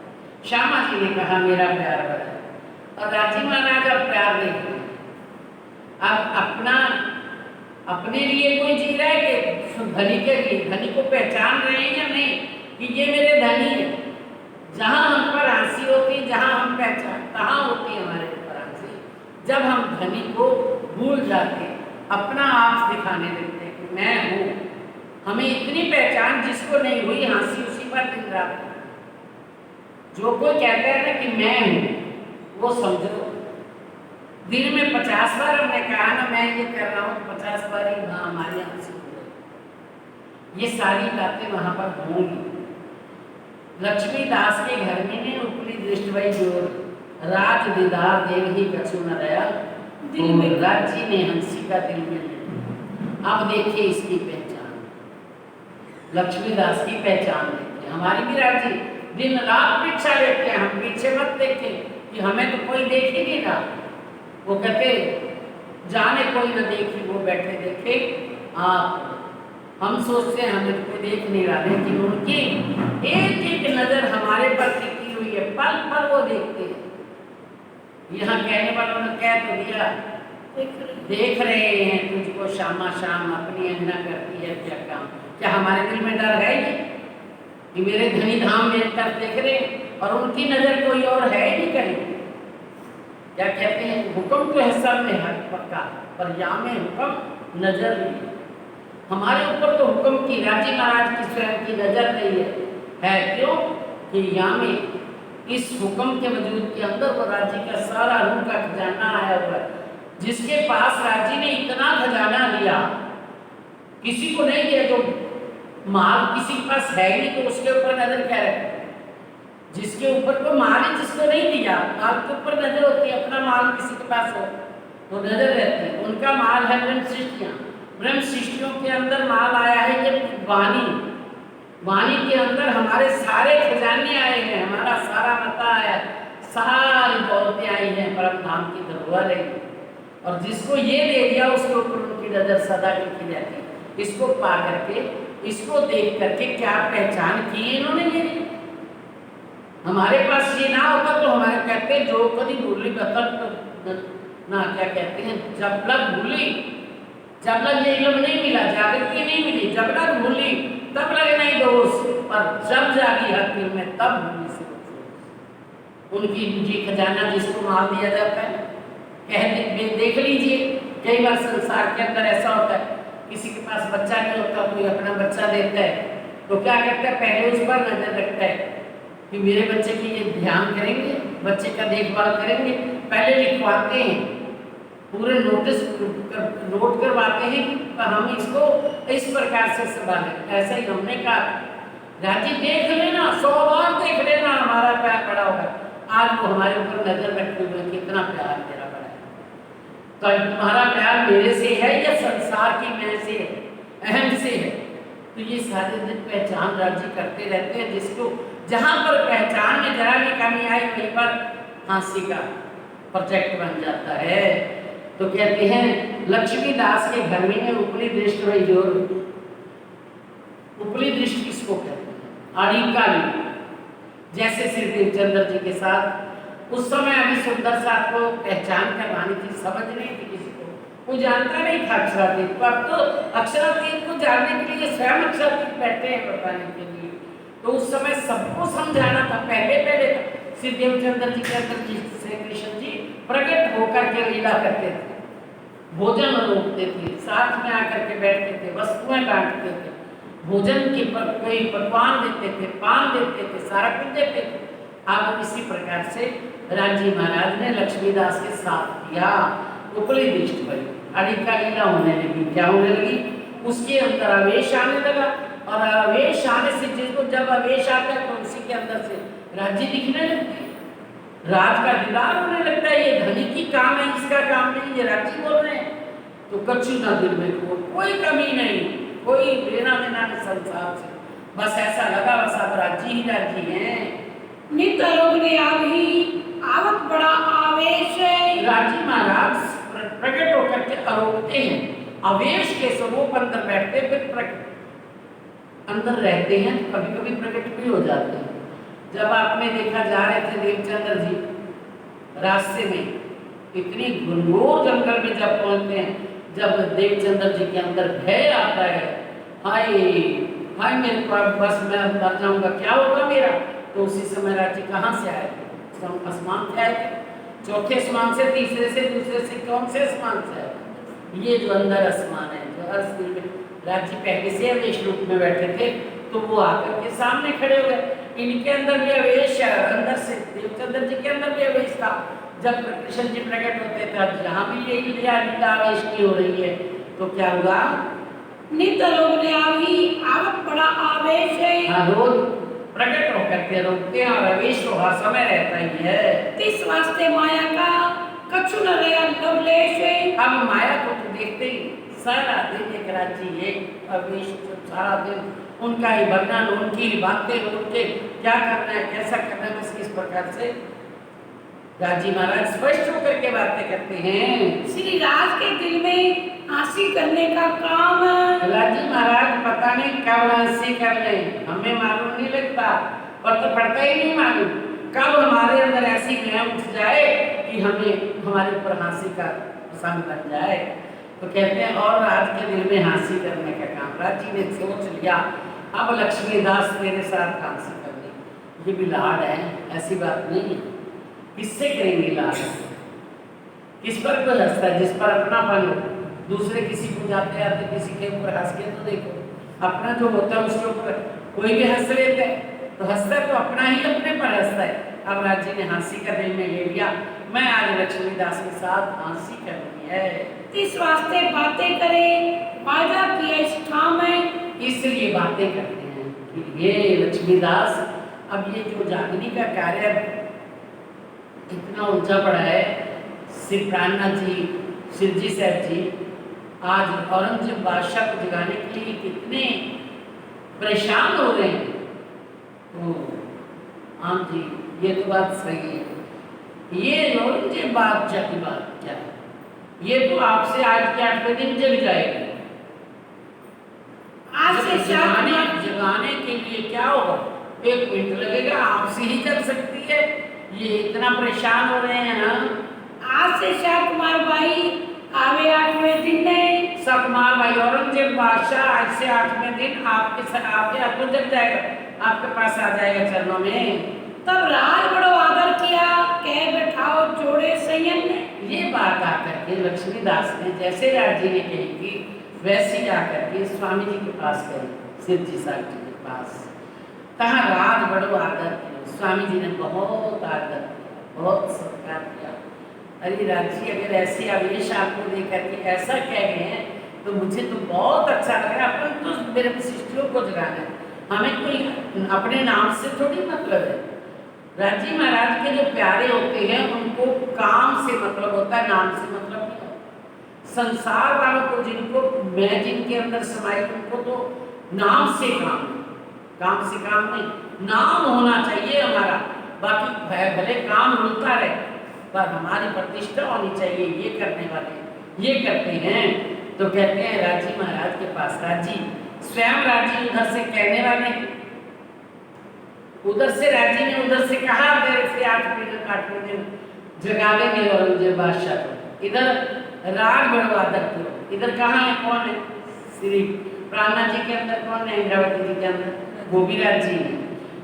श्यामा जी ने कहा मेरा प्यार बड़ा है, और राजी महाराज अब प्यार नहीं कर, अब अपना अपने लिए कोई जी रहा है कि धनी के लिए, धनी को पहचान रहे हैं या नहीं कि ये मेरे धनी है। जहाँ हम पर हंसी होती, जहाँ हम पहचान, कहाँ होती है हमारे ऊपर हंसी। जब हम धनी को भूल जाते, अपना आप दिखाने लगते हैं कि मैं हूँ। हमें इतनी पहचान जिसको नहीं हुई, हंसी उसी पर दिन रात। जो कोई कहता है ना कि मैं हूँ, वो समझो दिन में 50 बार हमने कहा ना मैं ये कर रहा हूँ, 50 बार ही वहाँ हमारी हंसी हो गई। ये सारी बातें वहाँ पर होंगी। लक्ष्मी दास के घर में ने उपली दृष्टि वही जोर, राज दीदार देव ही कछु न रहा, दिल में राज जी ने हंसी का दिल में अब देखिए इसकी पहचान, लक्ष्मीदास की पहचान देखिए। हमारी विराट जी दिन रात पीछा लेते हैं, हम पीछे मत देखें कि हमें तो कोई देख ही नहीं रहा। वो कहते जाने कोई न देखे वो बैठे देखे आप। हम सोचते हैं हमें तो कोई देख नहीं रहा, लेकिन उनकी एक एक नजर हमारे पर टिकी हुई है, पल पल वो देखते हैं। यहाँ कहने वालों ने कह तो दिया, देख रहे हैं तुझको शामा शाम अपनी अंजना करती है क्या काम। क्या हमारे दिल में डर है ये कि मेरे धनी धाम मेरे तरफ देख रहे हैं और उनकी नजर कोई और है ही नहीं कहीं। क्या कहते हैं, हुक्म तो है सब में हक पक्का, पर यहाँ में हुक्म नजर नहीं। हमारे ऊपर तो हुक्म की राजी महाराज की स्वयं की नजर नहीं है क्यों कि यहाँ में इस हुक्म के वजूद के अंदर वो राजी का सारा रूह का खजाना आया हुआ है। जिसके पास राजी ने इतना खजाना लिया, किसी को नहीं दिया, जो माल किसी के पास है नहीं तो उसके ऊपर नजर क्या रखे। जिसके ऊपर को माल ही जिसको नहीं दिया, माल के ऊपर नजर होती है। अपना माल किसी के पास हो तो नजर रहती है। उनका माल है ब्रह्म सृष्टियाँ, ब्रह्म सृष्टियों के अंदर माल आया है ये वाणी। वाणी के अंदर हमारे सारे खजाने आए हैं, हमारा सारा मता आया, सारी दौलतें आई हैं, परम धाम की धरोहर है। और जिसको ये दे दिया उसके ऊपर उनकी नजर सदा टिकी रहती है। इसको पा करके, इसको देख करके क्या पहचान की इन्होंने मेरी। हमारे पास ये ना होता तो हमारे कहते जो कभी भूली ना क्या कहते हैं, जब लग भूली, जब लग ये इल्म नहीं मिला, जागृति नहीं मिली, जब लग भूली तब लगे नहीं दोष, पर जब जागी हर दिल में तब भूली से उनकी जी खजाना जिसको माल दिया जाता है। देख लीजिए कई बार संसार के अंदर ऐसा होता है, किसी के पास बच्चा नहीं होता, कोई अपना बच्चा देता है तो क्या करता है, पहले उस पर नजर रखता है कि मेरे बच्चे की ये ध्यान करेंगे, बच्चे का देखभाल करेंगे। पहले लिखवाते हैं, पूरे नोटिस नोट करवाते हैं कि हम इसको इस प्रकार से संभालें। ऐसा ही हमने कहा, राजी देख लेना, 100 बार देख लेना, हमारा प्यार बड़ा होगा। आज वो हमारे ऊपर नजर रखते हुए कितना प्यार मेरा बड़ा है। तो तुम्हारा प्यार मेरे से है या संसार की मैं से है, अहम से है। तो ये सारे दिन पहचान राजी करते रहते हैं, जिसको जहाँ पर पहचान में जरा भी कमी आई वहीं पर फांसी का प्रोजेक्ट बन जाता है। तो कहते हैं लक्ष्मीदास के घर में उपली दृष्टि वही जोर। उपली दृष्टि किसको कहते हैं, आड़िकाली। जैसे श्री देवचंद्र जी के साथ उस समय अभी सुंदर साथ को पहचान करवानी थी, समझ नहीं थी किसी को, कोई जानता नहीं था अक्षरातीत को। अब तो अक्षरातीत को जानने के लिए स्वयं अक्षरातीत बैठे हैं बताने के लिए। तो उस समय सबको समझाना था। पहले श्री देवचंद्र जी के अंदर श्री कृष्ण जी प्रकट होकर के लीला करते थे, भोजन रोकते थे, साथ में आकर के बैठते थे, वस्तुएं बांटते थे, भोजन के कोई पकवान देते थे, पान देते थे, सारा कुछ देते थे। अब इसी प्रकार से राजी महाराज ने लक्ष्मीदास के साथ किया। उपली दृष्टि पर अड़िका लीला होने लगी। क्या होने लगी, उसके अंदर आवेश आने लगा, और आवेश आने से जिसको जब आवेश आता है तो उसी के अंदर से राज्य दिखने लगती है, राज का दीदार होने लगता है। ये धनी की काम है, इसका काम नहीं, ये राज्य बोल रहे हैं। तो कच्ची ना दिल में कोई कमी नहीं, कोई लेना देना नहीं संसार से, बस ऐसा लगा बस अब राज्य ही राज्य है। नित रोगने आवी आवत बड़ा आवेश है। राजी महाराज प्रकट होकर के अरोगते हैं, आवेश के स्वरूप अंदर बैठते, फिर प्रकट अंदर रहते हैं, कभी कभी प्रकट भी हो जाते हैं। जब आपने देखा जा रहे थे देवचंद्र जी रास्ते में, इतनी घनघोर जंगल में जब पहुंचते हैं, जब देवचंद्र जी के अंदर भय आता है, हाय हाय मेरे को बस मैं मर जाऊंगा, क्या होगा मेरा। तो उसी समय राजी कहाँ से आए थे, आसमान से आए थे, चौथे आसमान से, तीसरे से, दूसरे से, कौन से आसमान से आए। ये जो अंदर आसमान है, जो अर्थ में राज्य पहले से अवेश रूप में बैठे थे, तो वो आकर के सामने खड़े हो गए। इनके अंदर भी अवेश है, अंदर से देवचंद्र जी के अंदर भी अवेश था। जब कृष्ण जी प्रकट होते थे, अब यहाँ भी यही लीला आवेश की हो रही है। तो क्या हुआ, नित रोगने आवी आवत बड़ा आवेश है। हाँ, रोज प्रकट होकर के रोकते हैं, और अवेश तो हर समय रहता ही है। तिस वास्ते माया का कछु न रहा लवलेश है। अब माया को तो देखते ही सारा दिन एक राज्य एक अवेश, सारा दिन उनका ही वर्णन, उनकी ही बातें, उनके क्या करना है कैसा करना है, बस इस प्रकार से राजी महाराज स्पष्ट होकर के बातें करते हैं। श्री राज के दिल में हंसी करने का काम राजी महाराज पता नहीं कब हंसी कर ले, हमें मालूम नहीं लगता और तो पड़ता ही नहीं मालूम कब हमारे अंदर ऐसी लय उठ जाए कि हमें हमारे ऊपर हंसी का प्रसंग बन जाए। तो कहते हैं और राज के दिल में हंसी करने का काम, राजी ने सोच लिया अब लक्ष्मीदास मेरे साथ हंसी करने, ये भी लाड है, ऐसी बात नहीं है। किससे करेंगे लाड, किस पर कोई हंसता है, जिस पर अपनापन हो। दूसरे किसी को जाते आते किसी के ऊपर हंस के तो देखो, अपना जो होता है उसके ऊपर कोई भी हंस लेता है, तो हंसता है तो अपना ही अपने पर हंसता है। अब राजी ने हंसी का दिल में ले लिया, मैं आज लक्ष्मीदास के साथ हंसी करनी है, इस वास्ते बातें करें, वायदा किया इस ठाम में, इसलिए बातें करते हैं कि ये लक्ष्मीदास अब ये जो जागनी का कार्य इतना उलझा पड़ा है, श्री प्राणनाथ जी, शिवजी साहब जी आज औरंगजेब बादशाह को जगाने के लिए कितने परेशान हो रहे हैं। तो हाँ जी, ये तो बात सही है। ये औरंगजेब बादशाह की बात क्या है, ये तो आपसे आज के 8वें दिन जग जाएगी। आज से जगाने के लिए क्या होगा, 1 मिनट लगेगा, आपसे ही जग सकती है। ये इतना परेशान हो रहे हैं ना। आज से शाह कुमार भाई आवे 8वें दिन नहीं, शाह कुमार भाई औरंगजेब बादशाह आज से 8वें दिन आपके हाथ में जग जाएगा, आपके पास आ जाएगा चरणों में। तब राज बड़ो आदर किया, कह बैठाओ जोड़े संयम ने। ये बात आकर के लक्ष्मीदास ने जैसे राज जी ने कही थी वैसे आकर के स्वामी जी के पास गए, शिवजी साहब जी के पास। कहा राज बड़ो आदर किया, स्वामी जी ने बहुत आदर किया, बहुत सत्कार किया। अरे राज जी अगर ऐसी आवेश आपको देकर के ऐसा कह गए हैं तो मुझे तो बहुत अच्छा लग रहा है। अपन तो मेरे शिष्यों को जगाना है, हमें कोई अपने नाम से थोड़ी मतलब है। राजी महाराज के जो प्यारे होते हैं उनको काम से मतलब होता है, नाम से मतलब नहीं होता। संसार वालों को जिनको मैं जिनके अंदर समाई उनको तो नाम से काम से काम नहीं, नाम होना चाहिए हमारा। बाकी भले काम मिलता रहे पर हमारी प्रतिष्ठा होनी चाहिए। ये करने वाले ये करते हैं। तो कहते हैं राजी महाराज के पास, राजी स्वयं राजी उधर से कहने वाले, उधर से राजी ने उधर से कहा देर से 8वें दिन जगा देंगे औरंगजेब बादशाह को। इधर राज बड़ो आदर करो, इधर कहाँ है, कौन है, श्री प्राणनाथ जी के अंदर कौन है, इंद्रावती जी के अंदर वो भी राजी है।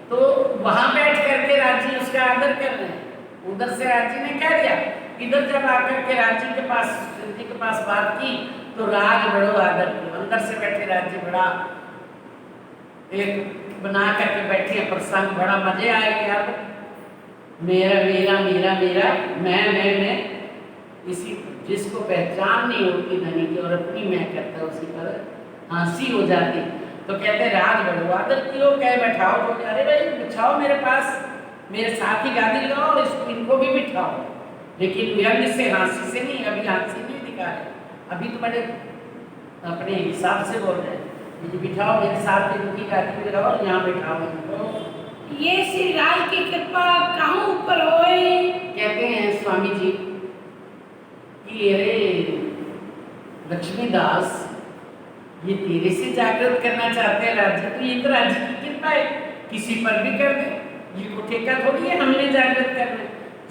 तो वहां बैठ करके राजी उसका आदर कर रहे हैं। उधर से राजी ने कह दिया, इधर जब आकर के राजी के पास शिवजी के पास बात की तो राज बड़ो आदर किया। अंदर से बैठे राजी बड़ा एक बना करके बैठे हैं प्रसंग, बड़ा मजे आएंगे यार। मेरा मेरा मेरा मेरा मैं इसी जिसको पहचान नहीं होती धनी की और अपनी मैं करता उसी पर हंसी हो जाती। तो कहते राज बड़ो आदर कियो, कह बैठाओ। तो अरे भाई बिठाओ मेरे पास, मेरे साथ ही गादी लगाओ और इसको इनको भी बिठाओ, लेकिन व्यंग से हंसी से नहीं, अभी हंसी नहीं दिखा रहे, अभी तो बड़े अपने हिसाब से बोल रहे हैं। बिठाओ मेरे साथ इनकी गादी में लगाओ, यहाँ बिठाओ इनको। ये श्री राज की कृपा कहाँ ऊपर होए। कहते हैं स्वामी जी कि अरे लक्ष्मीदास ये तेरे से जागृत करना चाहते हैं राज्य, तो ये तो राज्य की कृपा है, किसी पर भी कर दे, ये को ठेका थोड़ी है हमने जागृत करना।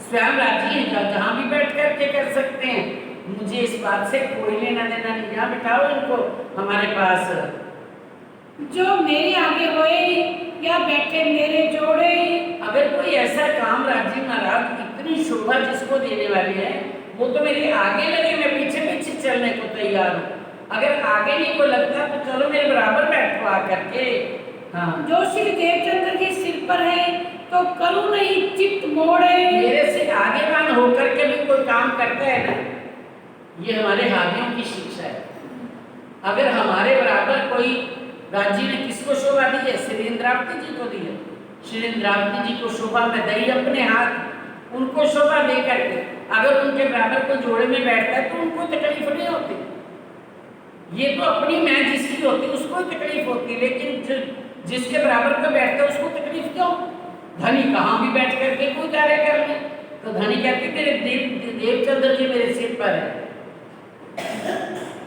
स्वयं राज्य है, जहाँ भी बैठ करके कर सकते हैं, मुझे इस बात से कोई लेना देना नहीं। यहाँ बिठाओ इनको हमारे पास। जो मेरे आगे होए या बैठे मेरे जोड़े। अगर कोई ऐसा काम राजी महाराज इतनी शोभा जिसको देने वाले हैं वो तो मेरे आगे लगे, मैं पीछे पीछे चलने को तैयार हूँ। अगर आगे नहीं को लगता तो चलो मेरे बराबर बैठो आकर के। हाँ, जो श्री देवचंद्र के सिर पर है तो करूँ नहीं चित्त मोड़े। मेरे से आगेवान होकर के भी कोई काम करता है ना, ये हमारे हादियों की शिक्षा है। अगर हमारे बराबर कोई राज्य ने किसको शोभा दी है, श्री इंद्रावती जी को दी है। श्री इंद्रावती जी को शोभा में दई अपने हाथ, उनको शोभा दे करके अगर उनके बराबर कोई जोड़े में बैठता है तो उनको तकलीफ नहीं होती। ये तो अपनी मैं जिसकी होती उसको ही तकलीफ होती, लेकिन जिसके बराबर पे बैठता है उसको तकलीफ क्यों? धनी कहाँ भी बैठ करके कोई कार्य कर ले। तो धनी कहते मेरे देवचंद्र जी मेरे सिर पर है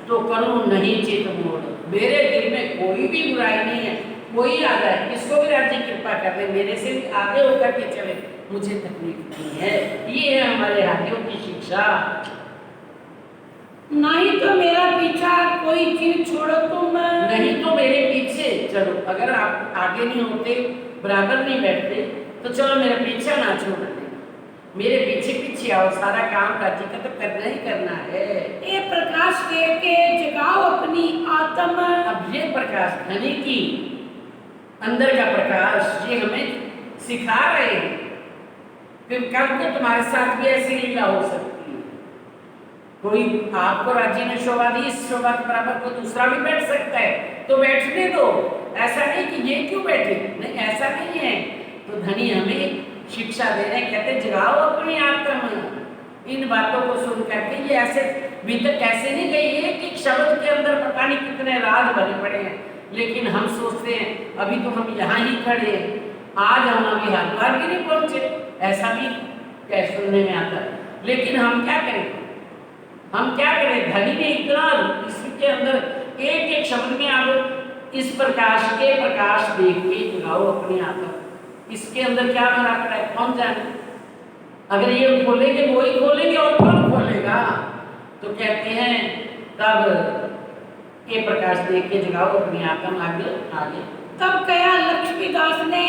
तो करूँ नहीं चित मोड़, मेरे दिल में कोई भी बुराई नहीं है, कोई आ जाए किसको भी राज्य कृपा कर ले, मेरे से भी आगे होकर के चले, मुझे तकलीफ नहीं है। ये है हमारे हाथियों की शिक्षा। नहीं तो मेरा पीछा कोई चीज छोड़ो तुम, नहीं तो मेरे पीछे चलो, अगर आप आगे नहीं होते बराबर नहीं बैठते तो चलो मेरा पीछा ना छोड़ दे, मेरे पीछे पीछे आओ, सारा काम राज्य का तो करना ही करना है। ये प्रकाश दे के जगाओ अपनी आत्मा। अब ये प्रकाश धनी की अंदर का प्रकाश ये हमें सिखा रहे हैं, फिर कल को तुम्हारे साथ भी ऐसी लीला हो सकती है। कोई आपको राज्य ने शोभा दी, इस शोभा के बराबर को दूसरा भी बैठ सकता है तो बैठने दो, ऐसा नहीं कि ये क्यों बैठे, नहीं ऐसा नहीं है। तो धनी हमें शिक्षा दे रहे हैं, कहते जगाओ अपनी आत्मा। इन बातों को सुन करके ये ऐसे बीतक कैसे नहीं गई, एक एक शब्द के अंदर पता नहीं कितने राज भरे पड़े हैं, लेकिन हम सोचते हैं अभी तो हम यहाँ ही खड़े हैं, आज हम अभी हरिद्वार भी नहीं पहुंचे, ऐसा भी क्या सुनने में आता है। लेकिन हम क्या करें, हम क्या करें, धनी ने इतना इसके अंदर एक एक शब्द में आप इस प्रकाश के प्रकाश देख के जगाओ अपने आत्मा, इसके अंदर क्या भरा पड़ा है कौन जाने। अगर ये खोलेंगे वो ही खोलेंगे और कौन खोलेगा। तो कहते हैं तब ये प्रकाश देख के जगाओ अपनी आत्मा, आगे आगे। तब कहा लक्ष्मीदास ने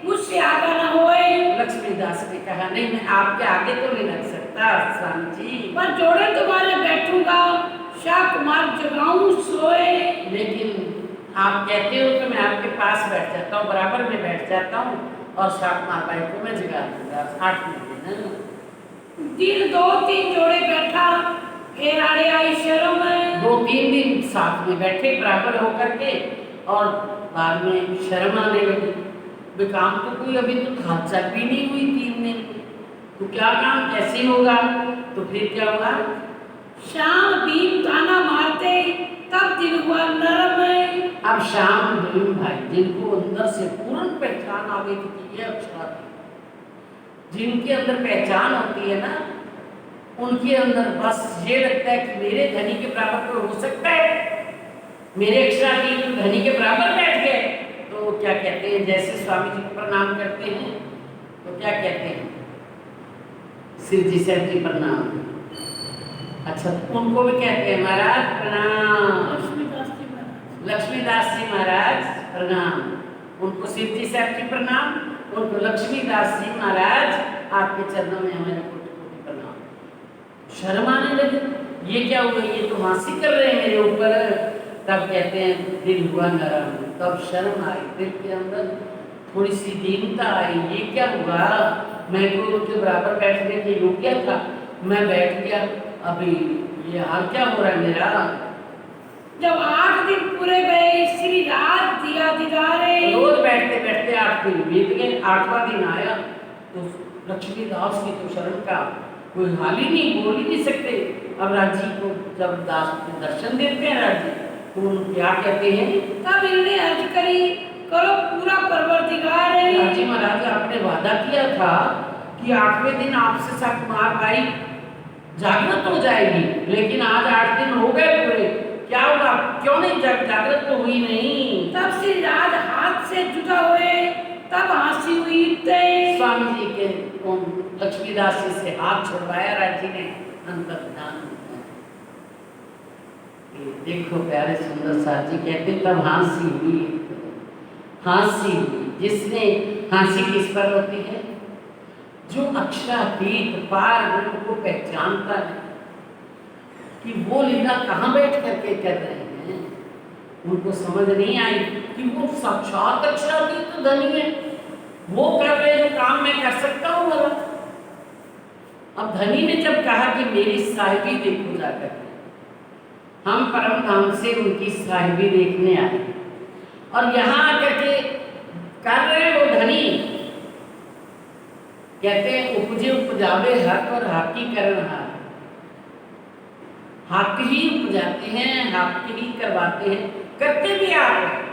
मुझसे आगा न होए, लक्ष्मीदास ने कहा नहीं मैं आपके आगे तो नहीं लग सकता स्वामी जी, पर जोड़े तुम्हारे बैठूंगा, शाह कुमार जगाऊं सोए। लेकिन आप कहते हो तो मैं आपके पास बैठ जाता हूँ, बराबर में बैठ जाता हूँ और शाह कुमार भाई को मैं जगा दूंगा 8 मिनट। दिन 2-3 जोड़े बैठा, फिर आड़े आई शर्म। 2-3 दिन साथ में बैठे बराबर होकर के और बाद में शर्म आने लगी, वे काम तो कोई अभी तो हादसा भी नहीं हुई 3 दिन, तो क्या काम कैसे होगा। तो फिर क्या हुआ, शाम भीम ताना मारते, तब दिल हुआ नरम। अब शाम भीम भाई जिनको अंदर से पूर्ण पहचान आ गई थी, ये अक्षरा जिनके अंदर पहचान होती है ना, उनके अंदर बस ये लगता है कि मेरे धनी के बराबर तो हो सकता है, मेरे अक्षरा की धनी के बराबर बैठ गए। तो क्या कहते हैं, जैसे स्वामी जी को प्रणाम करते हैं तो क्या कहते हैं, शिव जी साहब जी प्रणाम। अच्छा उनको भी कहते हैं महाराज प्रणाम, लक्ष्मीदास जी महाराज प्रणाम, उनको शिव जी साहब जी प्रणाम, उनको लक्ष्मीदास जी महाराज आपके चरणों में हमें कोटि कोटि प्रणाम। शर्म आने लगी, ये क्या हुआ, ये तो हंसी कर रहे हैं मेरे ऊपर। तब कहते हैं दिल हुआ नरम, तब शर्म आई, दिल के अंदर थोड़ी सी दीनता आई, ये क्या हुआ, मैं तो उनके बराबर बैठने के योग्य था, मैं बैठ गया, अभी ये हाल क्या हो रहा है मेरा। जब 8 दिन पूरे गए, श्री रात दिया दीदारे। रोज बैठते बैठते 8 दिन बीत गए, 8वां दिन आया तो लक्ष्मीदास की तो शरण का कोई हाल ही नहीं, बोल ही नहीं सकते। अब राजी को जब दास के दर्शन देते हैं राजी तो क्या कहते हैं, तब इन्होंने अर्ज करी, करो पूरा परवरदिगार। राजी महाराज आपने वादा किया था कि 8वें दिन आपसे शाह कुमार भाई जागृत हो जाएगी, लेकिन आज 8 दिन हो गए पूरे, क्या होगा, क्यों नहीं जागृत तो हुई नहीं। तब श्री राज हाथ से जुदा हुए, तब हंसी हुई ते। स्वामी जी के लक्ष्मीदास जी से हाथ छुड़वाया राजी ने, अंतर्धान। देखो प्यारे सुंदर साहब जी कहते तब हंसी हुई, हंसी हुई। जिसने हंसी किस पर होती है, जो अक्षरातीत पार ब्रह्म को पहचानता है कि वो लीला कहाँ बैठ करके कर रहे हैं, उनको समझ नहीं आई कि वो साक्षात अक्षरातीत धनी है, वो कर रहे जो काम मैं कर सकता हूँ वाला। अब धनी ने जब कहा कि मेरी साहिबी देखो जाकर, हम परम धाम से उनकी साहिबी देखने आए और यहाँ आकर के कर रहे वो धनी, कहते हैं उपजे उपजावे हक और हाकी करण हार। हक ही उपजाते हैं, हक ही करवाते हैं, करते भी आप हैं।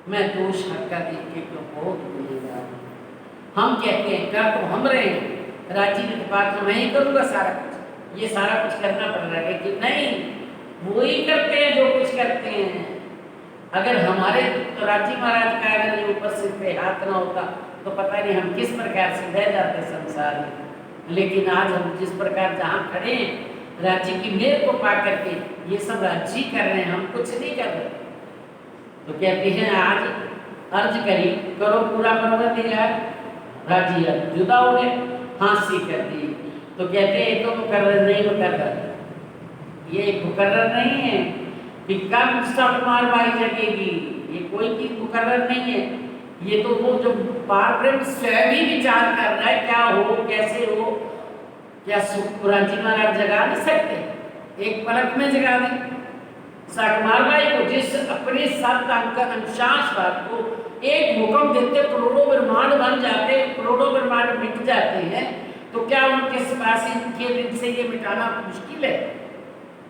मैं दोष हक का देख के क्यों बहुत बोलेगा। हम कहते हैं कर तो हम रहे हैं, राजी ने तो बात मैं ही करूँगा सारा कुछ, ये सारा कुछ करना पड़ रहा है, लेकिन नहीं, वो ही करते हैं जो कुछ करते हैं। अगर हमारे तो राजी महाराज का अगर ये ऊपर सिर पे हाथ ना होता तो पता नहीं हम किस प्रकार से रह जाते संसार में। लेकिन आज हम जिस प्रकार जहाँ खड़े हैं, राजी की मेहर को पा करके ये सब राजी कर रहे हैं, हम कुछ नहीं कर रहे। तो कहते हैं आज अर्ज करी करो पूरा परवरदिगार, राजी अब जुदा हो गए, फांसी कर दी। तो कहते हैं ये तो मुकर्रर नहीं, मुकर्रर ये मुकर्रर नहीं है कि कब सब मारवाई जगेगी, ये कोई चीज मुकर्रर नहीं है। ये तो वो जो पारब्रह्म स्वयं ही विचार कर रहा है क्या हो कैसे हो। क्या राजी महाराज जगा नहीं सकते, एक पलक में जगा दें साकमारबाई को, जिस अपने 7 अंक अंशांशवाद को एक हुक्म देते करोड़ों ब्रह्मांड बन जाते, करोड़ों ब्रह्मांड मिट जाते हैं। तो क्या उनके सिपासी के दिन से ये मिटाना मुश्किल है?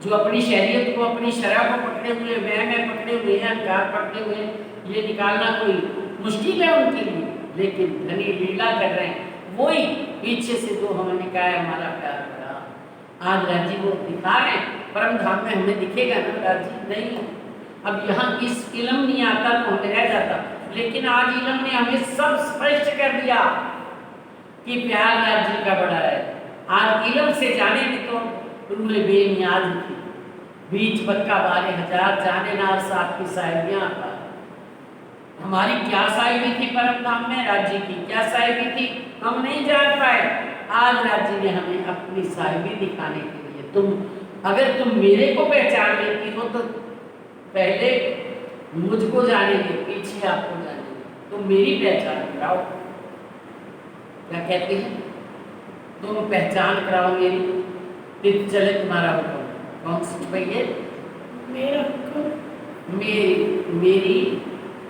जो अपनी शरीयत को, अपनी शराब को पकड़े हुए, वह में पकड़े हुए हैं, अहंकार पकड़े हुए हैं, ये निकालना कोई मुश्किल है उनके लिए। लेकिन धनी लीला कर रहे हैं, वही पीछे से जो हमने कहा है हमारा प्यार बड़ा। आज राजी वो दिखा रहे हैं, परम धाम में हमें दिखेगा ना राजी नहीं। अब यहाँ इस इल्म नहीं आता तो हमें रह जाता, लेकिन आज इल्म ने हमें सब स्पष्ट कर दिया कि प्यार राजी का बड़ा है। आज इल्म से जाने में तो रूले बेनियाज थी, बीच बक्का बारे हजार जाने नार साथ की साहिबियां। हमारी क्या साहिबी थी परम धाम में, राज्य की क्या साहिबी थी हम नहीं जान पाए। आज राज्य ने हमें अपनी साहिबी दिखाने के लिए, अगर तुम मेरे को पहचान लेती हो तो पहले मुझको जाने दे, पीछे आपको जाने दे, तुम मेरी पहचान कराओ। क्या कहते हैं, तुम पहचान कराओ मेरी, फिर चले तुम्हारा हुक्म। कौन सी पहिए? मेरा हुक्म, मेरी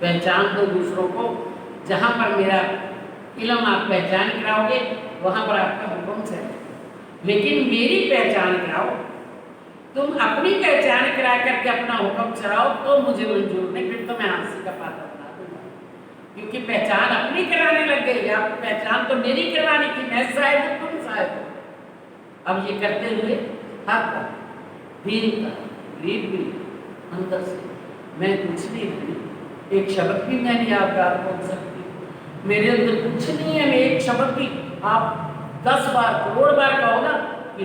पहचान दो दूसरों को। जहाँ पर मेरा इल्म आप पहचान कराओगे वहाँ पर आपका हुक्म चले, लेकिन मेरी पहचान कराओ। तुम अपनी पहचान करा करके अपना हुक्म चलाओ तो मुझे मंजूर नहीं, फिर तो मैं हांसी का पात्र बना दूंगा, क्योंकि पहचान अपनी कराने लग गई। आप पहचान तो मेरी करवानी थी, मैं साहिब हूँ तुम साहिब हो। अब ये करते हुए हक दीनता भी अंदर से मैं कुछ नहीं बनी, एक शब्द भी मैं नहीं आपका बोल सकती, मेरे अंदर कुछ नहीं है। मैं एक शब्द भी आप 10 बार करोड़ बार कहो ना कि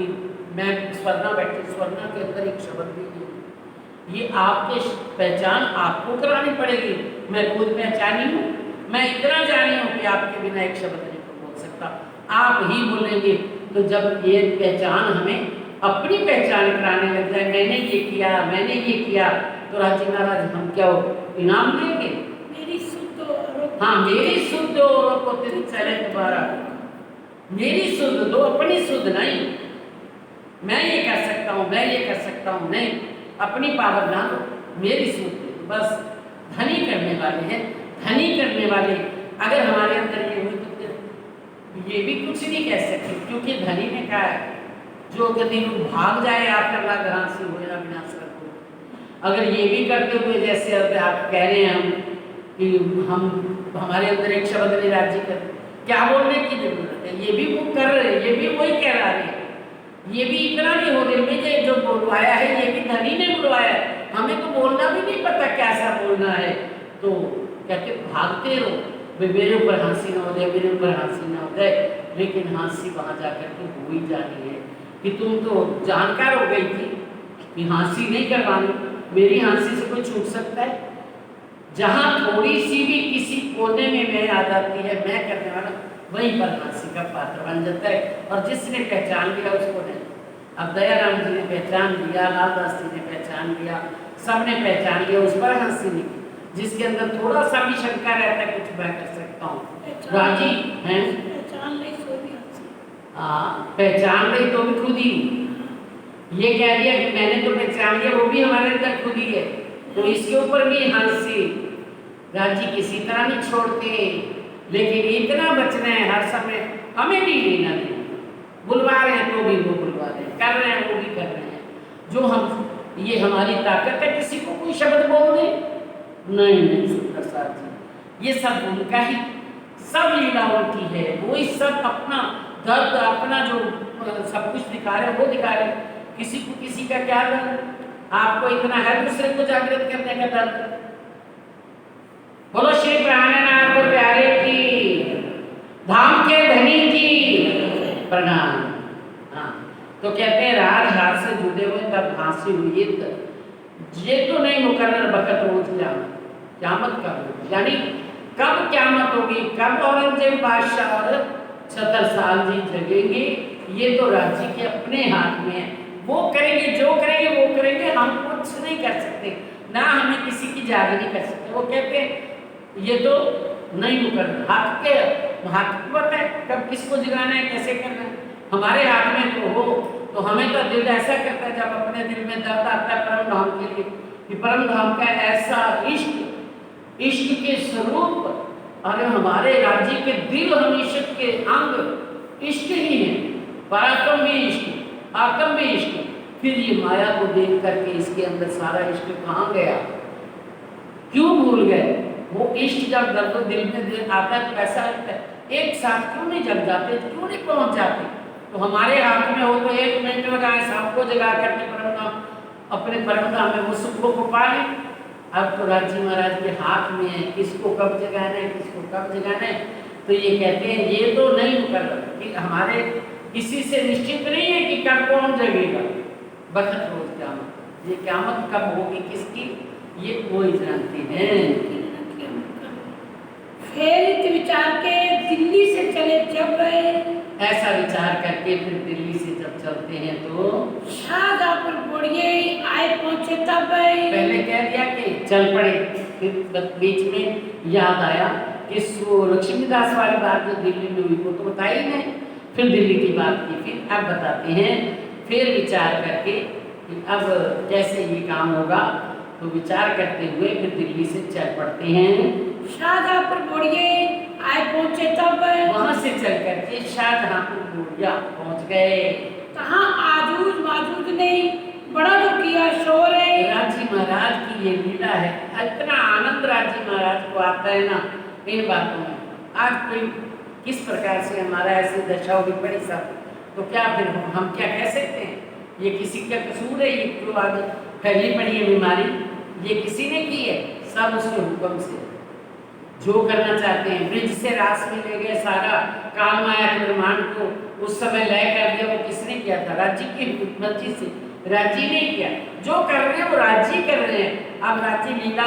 मैं स्वर्णा बैठी, स्वर्णा के अंदर एक शब्द भी नहीं। ये आपके पहचान आपको करानी पड़ेगी। मैं खुद पहचानी हूँ, मैं इतना जानी हूँ कि आपके बिना एक शब्द नहीं बोल सकता, आप ही बोलेंगे। तो जब ये पहचान हमें अपनी पहचान कराने लग जाए, मैंने ये किया, मैंने ये किया, तो राजी महाराज हम क्या इनाम देंगे? मेरी शुद्ध और हाँ, मेरी शुद्ध और को तेरी चले दोबारा, मेरी शुद्ध दो, अपनी शुद्ध नहीं। मैं ये कर सकता हूँ, मैं ये कर सकता हूँ, नहीं, अपनी पावर ना दो, मेरी शुद्ध दो। बस धनी करने वाले हैं, धनी करने वाले अगर हमारे अंदर ये हुई तो ये भी कुछ नहीं कह सकते, क्योंकि धनी ने कहा है जो गति भाग जाए आकर ला घासी हो या विनाश कर दो। अगर ये भी करते हुए जैसे अब आप कह रहे हैं हम कि हम हमारे अंदर एक शब्द नहीं राज्य कर, क्या बोलने की जरूरत है? ये भी वो कर रहे हैं, ये भी वही कह रहा है, ये भी इतना नहीं हो रहे। मुझे जो बुलवाया है ये भी धनी ने बुलवाया है, हमें तो बोलना भी नहीं पता कैसा बोलना है। तो कहते भागते रहो, मेरे ऊपर हंसी ना हो जाए, मेरे ऊपर हंसी ना हो जाए, लेकिन हंसी वहाँ जाकर के हो ही जानी है कि तुम तो जानकार हो गई थी कि हंसी नहीं करवानी। मेरी हंसी से कोई छूट सकता है? जहाँ थोड़ी सी भी किसी कोने में मैं आ जाती है, मैं करने वाला, वहीं पर हंसी का पात्र बन जाता है। और जिसने पहचान लिया उसको नहीं। अब दयाराम जी ने पहचान लिया, लालदास जी ने पहचान लिया, सबने पहचान लिया, उस पर हंसी नहीं। जिसके अंदर थोड़ा सा भी शंका रहता है कुछ मैं कर सकता हूँ, राजी हैं, पहचान नहीं सो भी हंसी। हाँ, पहचान रही तो भी खुद ही ये कह दिया कि मैंने तो पहचान लिया, वो भी हमारे अंदर खुद ही है, तो इसके ऊपर भी हंसी। राजी किसी तरह नहीं छोड़ते, लेकिन इतना बचना है हर समय, हमें भी लेना नहीं, बुलवा रहे हैं तो भी वो बुलवा बुलवा रहे हैं, कर रहे हैं, वो भी कर रहे हैं। जो हम ये हमारी ताकत है किसी को कोई शब्द बोल दे? नहीं सुंदर साथ जी, ये सब उनका ही, सब लीला उनकी है। वही सब अपना दर्द, अपना जो सब कुछ दिखा रहे वो दिखा रहे। किसी को किसी का क्या दर्द? आपको इतना है दूसरे को जागृत करने का दर्द। बोलो श्री प्राणनाथ प्यारे की, धाम के धनी की प्रणाम। हाँ, तो कहते हैं राजहार से जुड़े हुए तब फांसी हुई, ये तो नहीं मुकर्रर बखत रोज क्यामत कब होगी, यानी कब क्यामत होगी, कब औरंगजेब बादशाह और 70 साल जी जगेंगे, ये तो राज्य के अपने हाथ में है। वो करेंगे, जो करेंगे वो करेंगे, हम कुछ नहीं कर सकते, ना हमें किसी की जागरी कर सकते। वो कहते हैं ये तो नहीं मुकर्रर, हाथ के हाथ है कब किसको जगाना है, कैसे करना है, हमारे हाथ में तो हो। तो हमें तो दिल ऐसा करता है जब अपने दिल में दर्द आता है परम धाम के लिए, कि परम धाम का ऐसा इश्क, इश्क के स्वरूप, अरे हमारे राज्य के दिल, हम इश्क के अंग इश्क ही है, पराक्रम भी इश्क, आक्रम भी इश्क। फिर ये माया को देख करके इसके अंदर सारा इश्क कहाँ गया, क्यों भूल गए? वो इश्क जब दर्द दिल में आता है तो ऐसा लगता है एक साथ क्यों नहीं जग जाते, क्यों नहीं पहुंच जाते? तो हमारे हाथ में हो तो 1 मिनट लगाए सबको जगा करके परम धाम, अपने परम धाम में वो सुखों को पा लें। अब तो राजी महाराज के हाथ में है, किसको कब जगाना है, किसको कब जगाना है। तो ये कहते हैं ये तो नहीं मुकर्रर, कि हमारे किसी से निश्चित नहीं है कि कब कौन जगेगा, बखत रोज क्यामत। ये क्यामत कब होगी किसकी, ये कोई जानते हैं। फिर विचार के दिल्ली से चले जब गए, ऐसा विचार करके फिर दिल्ली से जब चलते हैं तो शाहजहांपुर बोड़िए आए पहुंचे तब पहले कह दिया कि चल पड़े, फिर बीच में याद आया कि लक्ष्मीदास वाली बात जो दिल्ली में हुई वो तो बताई नहीं, फिर दिल्ली की बात की। फिर अब बताते हैं, फिर विचार करके कि अब कैसे ये काम होगा, तो विचार करते हुए फिर दिल्ली से चल पड़ते हैं। शाहजहांपुर बोड़िए आए पहुंचे तब वहां से चल करके शाहजहांपुर बोड़िया पहुंच गए। कहाँ आजूज माजूज ने बड़ा जो किया शोर है। राजी महाराज की ये लीला है, इतना आनंद राजी महाराज को आता है ना इन बातों में। आज कोई किस प्रकार से हमारा ऐसी दशा होगी बड़ी सब, तो क्या फिर हम क्या कह सकते हैं? ये किसी का कसूर है? ये क्यों आज फैली पड़ी है बीमारी? ये किसी ने की है? सब उसके हुक्म से। जो करना चाहते हैं, ब्रिज से रास में ले गए, सारा काल माया के निर्माण को उस समय लय कर दिया, वो किसने किया था? राज्य की मर्जी से, राज्य ने किया। जो कर रहे हैं वो राज्य कर रहे हैं। अब राज्य लीला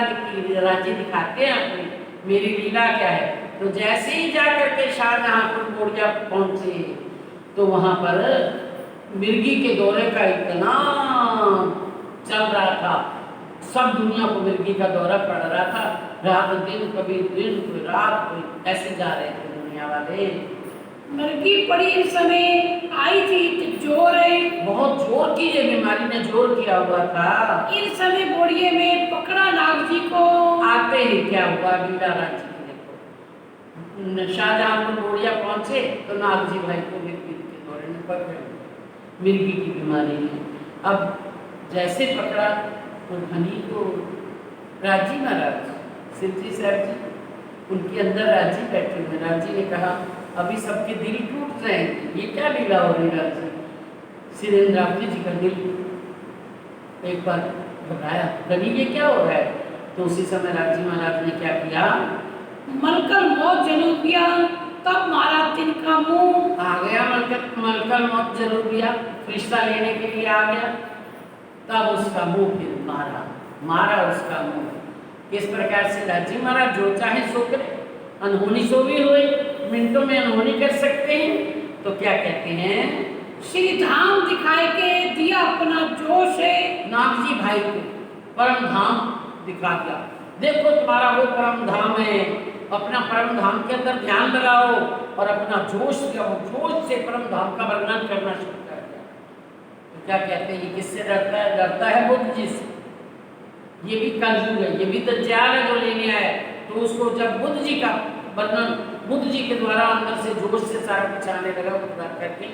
राज्य दिखाते हैं अपनी, मेरी लीला क्या है। तो जैसे ही जा करके शाहजहांपुर बोड़िया पहुंचे तो वहां पर मिर्गी के दौरे का इतना चल रहा था, सब दुनिया को मिर्गी का दौरा पड़ रहा था। रात दिन, कभी दिन कोई रात कोई, ऐसे जा रहे थे दुनिया वाले। मिर्गी पड़ी इस समय आई थी तो जोर है, बहुत जोर की ये बीमारी ने जोर किया हुआ था। इस समय बोड़िए में पकड़ा नाग जी को। आते ही क्या हुआ लीला राज्य की देखो। शाहजहांपुर बोड़िया पहुंचे तो नाग जी भाई को मिर्गी के दौरे में पकड़, मिर्गी की बीमारी ने। अब जैसे पकड़ा तो धनी को राजी महाराज सिद्धि साहब जी उनके अंदर राजी बैठे हुए। राजी ने कहा अभी सबके दिल टूट जाएंगे, ये क्या लीला हो रही राजी? सिरेंद्रावती जी का दिल एक बार घबराया, धनी ये क्या हो रहा है? तो उसी समय राजी महाराज ने क्या किया, मलकल मौत जनूबिया, तब मारा तिनका मुंह। आ गया मलकल मौत जनूबिया, रिश्ता लेने के लिए आ गया। तब उसका मुंह फिर मारा उसका मुंह। किस प्रकार से? राजी महाराज जो चाहे सो करे, अनहोनी सो भी हुई, मिनटों में अनहोनी कर सकते हैं। तो क्या कहते हैं, श्री धाम दिखाए के दिया अपना जोश है। नाग जी भाई को परम धाम दिखा दिया, देखो तुम्हारा वो परम धाम है, अपना परम धाम के अंदर ध्यान लगाओ और अपना जोश से परम धाम का वर्णन करना शुरू कर दिया। तो क्या कहते हैं, ये किससे डरता है? डरता है बुद्ध जी से। ये भी कलयुग है, ये भी दज्जाल है जो लेने आए। तो उसको जब बुद्ध जी का वर्णन, बुद्ध जी के द्वारा अंदर से जोश से सारा कुछ आने लगा, करके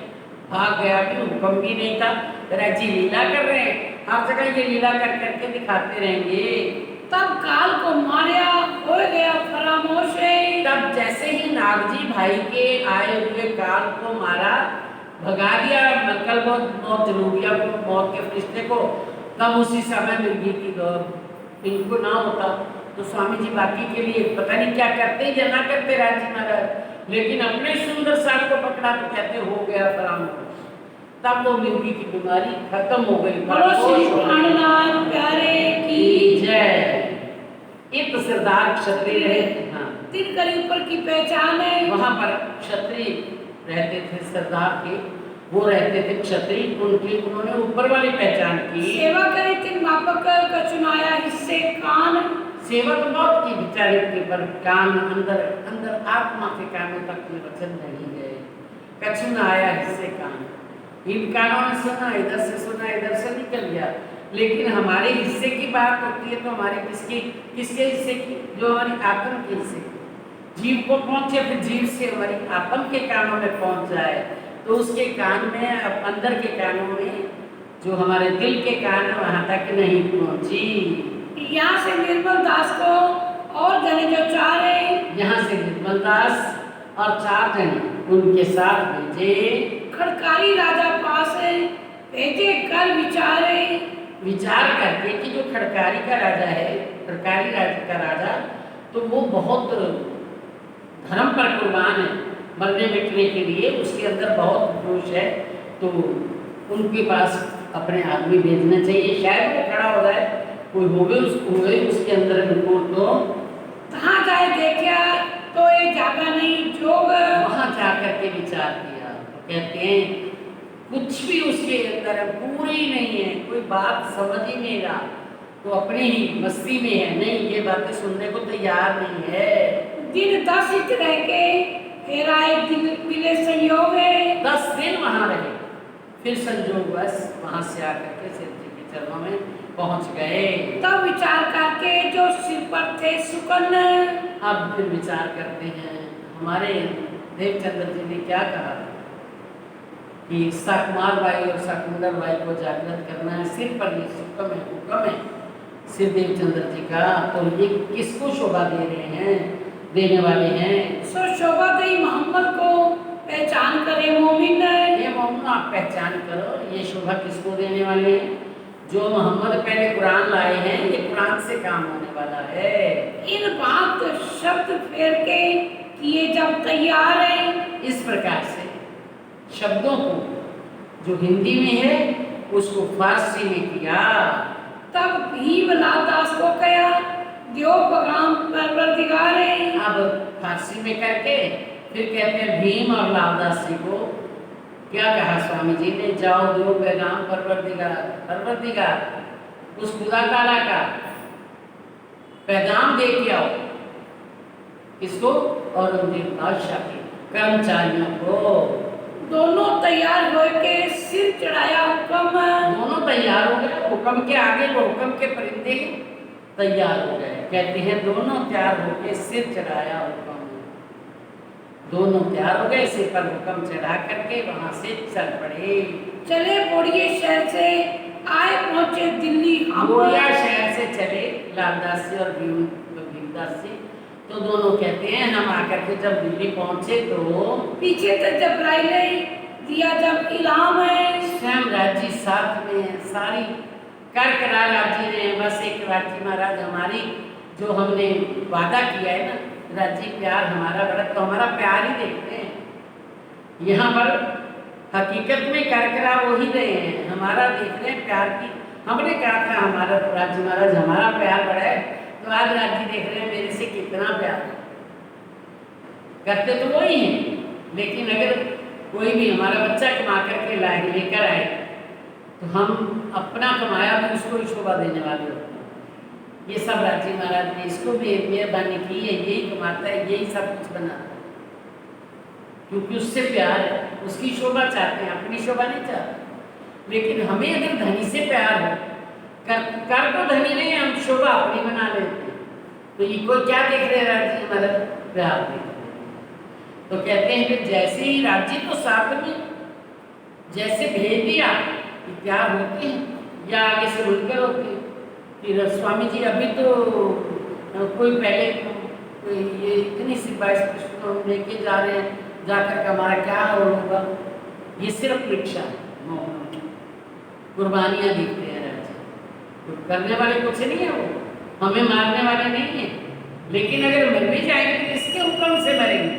भाग गया, भी हुक्म भी नहीं था। राज्य लीला कर रहे हैं, हर जगह ये लीला कर करके दिखाते रहेंगे। तब काल को मारिया हो गया फरामोश है। तब जैसे ही नागजी भाई के आए हुए काल को मारा, भगा दिया, मलकल मौत जनूबिया को, मौत के फरिश्ते को, तब उसी समय मिर्गी की इनको ना होता तो स्वामी जी बाकी के लिए पता नहीं क्या करते या ना करते राजी महाराज, लेकिन अपने सुंदर साथ को पकड़ा तो कहते हो गया फरामोश। तब वो मिर्गी की बीमारी खत्म हो गई। प्यारे की जय। एक सरदार क्षत्रिय रहे, हाँ, तीन कली ऊपर की पहचान है। वहाँ पर क्षत्रिय रहते थे, सरदार के वो रहते थे क्षत्रिय, उनकी उन्होंने ऊपर वाली पहचान की। सेवा करी तीन मापक का चुनाया हिस्से कान। सेवा तो बहुत की बेचारे के, पर कान अंदर अंदर आत्मा के कानों तक में वचन नहीं गए। कछु न आया हिस्से कान, इन कानों ने सुना, इधर से सुना, इधर से निकल गया, लेकिन हमारे हिस्से की बात होती है तो हमारे किसके किसके हिस्से की? जो हमारी आत्म के हिस्से की। जीव को पहुंचे, फिर जीव से हमारी आत्म के कानों में पहुंच जाए तो उसके कान में, अब अंदर के कानों में जो हमारे दिल के कान है वहां तक नहीं पहुंची। यहाँ से निर्मल दास को और जने जो चार है, यहाँ से निर्मल दास और 4 जने उनके साथ भेजे। खड़कारी राजा पास है, भेजे कर विचारे। विचार करके कि जो खड़कारी का राजा है, खड़कारी राज्य का राजा, तो वो बहुत धर्म पर कुर्बान है, मरने मिटने के लिए उसके अंदर बहुत जोश है, तो उनके पास अपने आदमी भेजना चाहिए, शायद वो खड़ा हो जाए, कोई हो गए उसके अंदर रिपोर्ट। तो कहाँ जाए देखा तो ये जागा नहीं जोग। वहाँ जाकर के विचार किया तो कहते हैं कुछ भी उसके अंदर पूरी नहीं है, कोई बात समझ ही नहीं रहा, तो अपनी ही मस्ती में है, नहीं ये बातें सुनने को तैयार नहीं है। दिन 10 रह के फिर आए दिन मिले संयोग है। 10 दिन वहाँ रहे, फिर संयोग बस वहाँ से आकर के शिव जी के चरणों में पहुँच गए। तब विचार करके जो सिर पर थे सुकन। अब फिर विचार करते हैं, हमारे देवचंद्र जी ने क्या कहा कि सकुमार बाई और सकुंदर बाई को जागृत करना है, सिर पर ये हुक्म है सिर देवचंद्र जी का, तो ये किसको शोभा दे रहे हैं, देने वाले हैं? सो शोभा दई मोहम्मद को पहचान करे मोमिन। ये मोमिन आप पहचान करो, ये शोभा किसको देने वाले हैं? जो मोहम्मद पहले कुरान लाए हैं, ये कुरान से काम होने वाला है। इन बात शब्द फेर के किए जब तैयार है, इस प्रकार से शब्दों को जो हिंदी में है उसको फारसी में किया। तब भीम लाल दास को कहा दियो पैगाम परवरदिगार है। अब फारसी में करके फिर कहते हैं भीम और लालदास जी को क्या कहा स्वामी जी ने, जाओ दो पैगाम परवरदिगार उस खुदा ताला का पैगाम दे के आओ, इसको औरंगजेब बादशाह के कर्मचारियों को। दोनों तैयार हो के सिर चढ़ाया हुक्म। दोनों तैयार हो गए, हुक्म के आगे वो हुक्म के परिंदे तैयार हो गए। कहते हैं दोनों तैयार होके सिर चढ़ाया हुक्म, दोनों तैयार हो गए, सिर पर हुक्म चढ़ा करके वहां से चल पड़े। चले बोड़िए शहर से आए पहुंचे दिल्ली। बोड़िया शहर से चले लालदास जी और भीमदास जी, तो दोनों कहते हैं हम आकर के जब दिल्ली पहुंचे तो पीछे से जबराइल दिया जब इलाम है। स्वयं राज्य साथ में सारी कर करा राज्य ने, बस एक राज्य महाराज हमारी जो हमने वादा किया है ना, राज्य प्यार हमारा बड़ा, तो हमारा प्यार ही देखते हैं। यहाँ पर हकीकत में कर करा वो ही रहे हैं, हमारा देख रहे हैं प्यार की। हमने कहा था हमारा राज्य महाराज हमारा प्यार बड़ा है, तो आज राज्य देख रहे हैं मेरे से कितना प्यार है। करते तो वही हैं, लेकिन अगर कोई भी हमारा बच्चा कमा करके लाए लेकर आए तो हम अपना कमाया भी उसको ही शोभा देने वाले होते हैं। ये सब राज्य महाराज ने इसको भी मेहरबानी की है, यही कमाता है, यही सब कुछ बनाता है, क्योंकि उससे प्यार है, उसकी शोभा चाहते हैं, अपनी शोभा नहीं चाहते। लेकिन हमें अगर धनी से प्यार हो, कर तो धनी नहीं, हम शोभा अपनी बना लेते हैं, तो ये कोई क्या देख रहे राज्य महाराज? प्यार देख रहे। तो कहते हैं कि जैसे ही राज्य तो साथ में जैसे भेज दिया कि तैयार होते हैं या आगे से रुक कर होते हैं। फिर स्वामी जी अभी तो कोई पहले कोई ये इतनी सी 22 पुष्पों हम लेके जा रहे हैं, जाकर के हमारा क्या होगा। ये सिर्फ परीक्षा है, कुर्बानियाँ दिखते हैं राजा, तो करने वाले कुछ नहीं है, वो हमें मारने वाले नहीं है। लेकिन अगर मर भी जाएंगे तो किसके हुक्म से मरेंगे?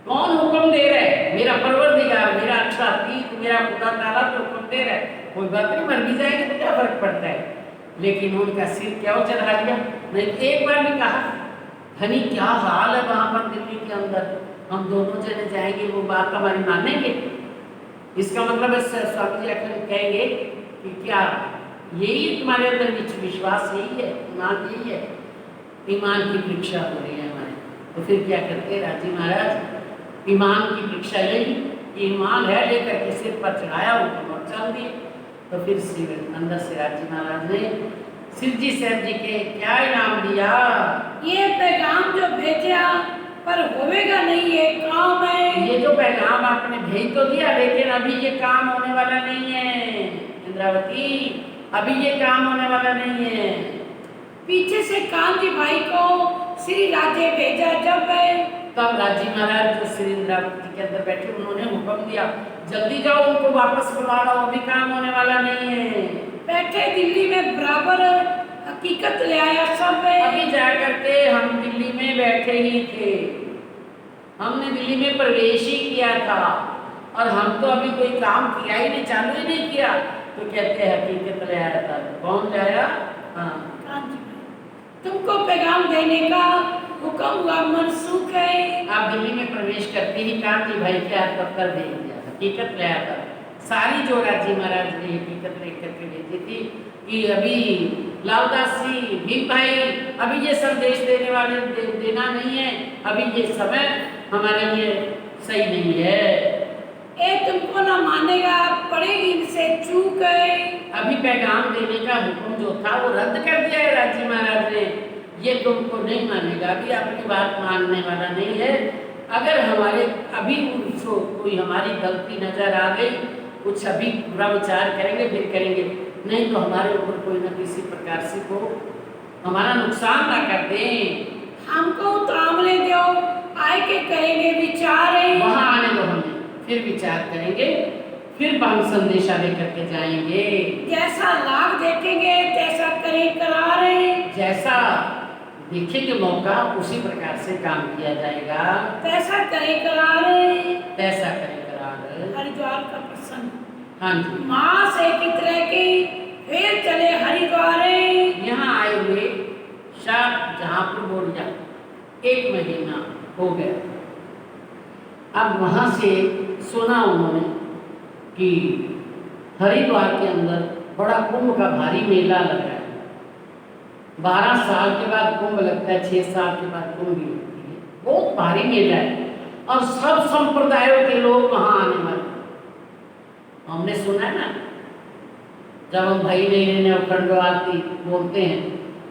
कौन हुक्म दे रहा है? मेरा परवरदिगार, मेरा अच्छा तीत, मेरा खुदा ताला तो हुक्म दे रहा है। कोई बात नहीं, मर भी जाएंगे तो क्या फर्क पड़ता है। लेकिन उनका सिर क्या चढ़ा दिया। नहीं, एक बार भी कहा धनी क्या हाल है वहां पर दिल्ली के अंदर, हम दोनों जने जाएंगे, वो बात हमारी मानेंगे? इसका मतलब है स्वामी जी आकर कहेंगे कि क्या यही तुम्हारे अंदर विश्वास यही है, ईमान यही है? ईमान की परीक्षा हो रही है हमारे। तो फिर क्या करते राजी महाराज? ईमान की परीक्षा यही, ईमान है लेकर के सिर पर चढ़ाया, वो और चल दिए। तो फिर शिव अंदर से राजी महाराज ने शिव जी साहब जी के क्या इनाम दिया? ये पैगाम जो भेजा पर होवेगा नहीं, ये काम है। ये जो पैगाम आपने भेज तो दिया, लेकिन अभी ये काम होने वाला नहीं है इंद्रावती, अभी ये काम होने वाला नहीं है। पीछे से कांजी भाई को श्री राजे भेजा जब तब राजी महाराज जो श्री इंद्रावती के अंदर बैठे, उन्होंने हुक्म दिया जल्दी जाओ, उनको वापस बुला लो, अभी काम होने वाला नहीं है। बैठे दिल्ली में बराबर हकीकत ले आया सब। अभी जाकर के हम दिल्ली में बैठे ही थे, हमने दिल्ली में प्रवेश ही किया था, और हम तो अभी कोई काम किया ही नहीं, चालू ही नहीं किया। तो कहते हैं हकीकत ले आया था। कौन ले आया? हाँ, तुमको पैगाम देने का हुक्म हुआ, मनसूख है। आप दिल्ली में प्रवेश करते ही कांजी भाई के हाथ पत्थर दे दिया, हकीकत ले आया था। सारी जो राजी महाराज ने हकीकत लेकर के भेजी थी कि अभी लालदास जी, भीम भाई, अभी ये संदेश देने वाले देना नहीं है, अभी ये समय हमारे लिए सही नहीं है। ए तुमको ना मानेगा, पड़ेगी इनसे चूक है। अभी पैगाम देने का हुक्म जो था वो रद्द कर दिया है राजी महाराज ने, ये तुमको नहीं मानेगा, अभी आपकी बात मानने वाला नहीं है। अगर हमारे अभी उसको कोई हमारी गलती नजर आ गई, कुछ अभी पूरा विचार करेंगे फिर करेंगे, नहीं तो हमारे ऊपर कोई ना किसी प्रकार से को हमारा नुकसान ना कर दें। हमको उतामले दो, आए के करेंगे विचार है। वहाँ आने दो, हमें फिर विचार करेंगे, फिर हम संदेशा लेकर के जाएंगे। जैसा लाभ देखेंगे तैसा करें करार है। जैसा देखेंगे मौका उसी प्रकार से काम किया जाएगा। तैसा करें करार है, तैसा करें करार। हरिद्वार का प्रसंग, हाँ जी, माँ से कितने की फिर चले हरिद्वार। यहाँ आए हुए शाहजहाँपुर बोलिया 1 महीना हो गया। अब वहाँ से सुना उन्होंने कि हरिद्वार के अंदर बड़ा कुंभ का भारी मेला लग रहा है। 12 साल के बाद कुंभ लगता है, 6 साल के बाद कुंभ भी लगती है। बहुत भारी मेला है और सब संप्रदायों के लोग वहाँ आने वाले। हमने सुना है ना, जब हम भाई नहीं अखंड आरती बोलते हैं,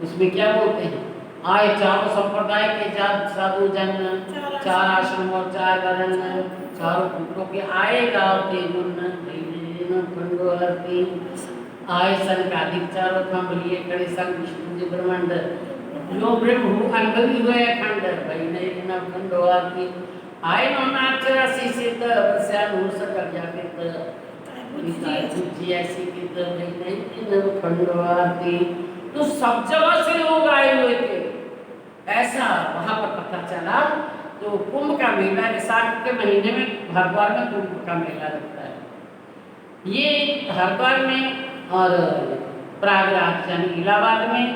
उसमें क्या बोलते हैं? आए चारों संप्रदाय के साधु जन, 4 आश्रम और 4 वर्ण, चारों पुत्रों के आए गावते गुण अखंड आरती। आए संकादिक चारों थंबलिए खड़े संग विष्णु जी ब्रह्मांड, जो ब्रह्म हु अनबली हुए अखंड भाई नहीं अखंड आरती। आए नाच राशि से तपस्या नूर सकल जागृत जी ऐसी की तो नहीं अखंड आरती। तो सब जगह से लोग आए हुए थे, ऐसा वहाँ पर पता चला। तो कुंभ का मेला वैशाख के महीने में हरिद्वार में कुंभ का मेला लगता है। ये हरिद्वार में और प्रयागराज यानी इलाहाबाद में,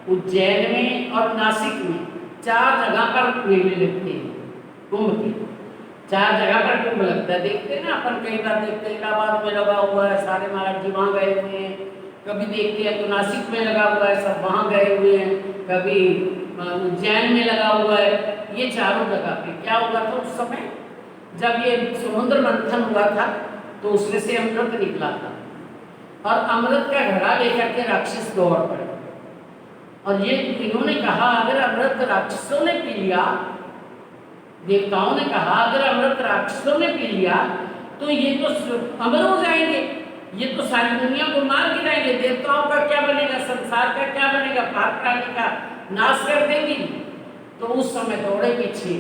उज्जैन में और नासिक में 4 जगह पर मेले लगते हैं कुंभ के। 4 जगह पर कुंभ लगता है। देखते हैं ना अपन, कई बार देखते हैं इलाहाबाद में लगा हुआ है, सारे महाराज जी वहाँ गए हुए हैं। कभी देखते हैं तो नासिक में लगा हुआ है, सब वहाँ गए हुए हैं। कभी उज्जैन में लगा हुआ है। ये चारों जगह पे क्या हुआ था उस समय, जब ये समुद्र मंथन हुआ था तो उसमें से अमृत निकला था, और अमृत का घड़ा लेकर के राक्षस दौड़ पड़े। और ये इन्होंने कहा अगर अमृत राक्षसों ने पी लिया, देवताओं ने कहा अगर अमृत राक्षसों ने पी लिया तो ये तो अमर हो जाएंगे, ये तो सारी दुनिया को मार गिराएंगे, देवताओं का क्या बनेगा, संसार का क्या बनेगा, पाप प्राणी का नाश कर देंगे। तो उस समय दौड़े पीछे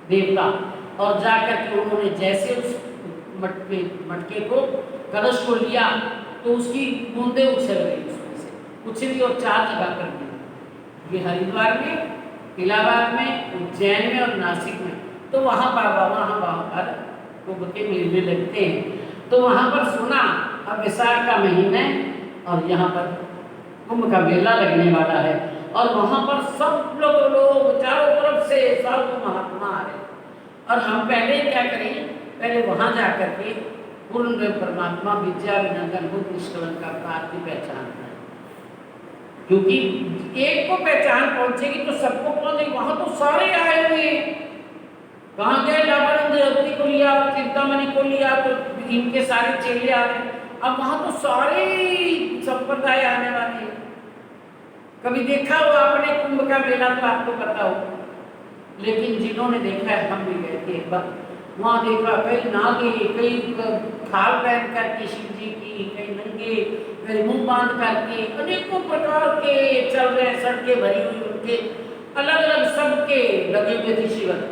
देवता और जाकर के उन्होंने जैसे उस मटके को, कलश को लिया तो उसकी बूंदें उछल गई उसमें से, उछली और 4 जगह कर दी। ये हरिद्वार में, इलाहाबाद में, उज्जैन में और नासिक में। तो वहाँ पर कुंभ के मेले लगते हैं। तो वहाँ पर सुना अब विशाख का महीना है और यहाँ पर कुंभ का मेला लगने वाला है और वहाँ पर सब लोग चारों तरफ से साधु महात्मा आ रहे। और हम पहले क्या करें, पहले वहाँ जा कर के पूर्ण परमात्मा विद्या विनंदन बुद्ध निष्कलंक का पाठ की पहचान करें, क्योंकि एक को पहचान पहुंचेगी तो सबको पहुंचेगी। वहाँ तो सारे आए हुए, कहाँ गए, लाभानंद देवती को लिया, चिंतामणि को लिया, तो इनके सारे चेले आ रहे। अब वहाँ तो सारे संप्रदाय आने वाले हैं। कभी देखा हो आपने कुंभ का मेला तो आपको पता हो, लेकिन जिन्होंने देखा है, हम भी गए थे एक बार, वहाँ देखा कई नागे, कई खाल पहन करके शिव जी की, कई नंगे, कई मुंह बांध करके, अनेकों प्रकार के चल रहे, सड़कें भरी हुई, उनके अलग अलग सबके लगे हुए थे शिविर,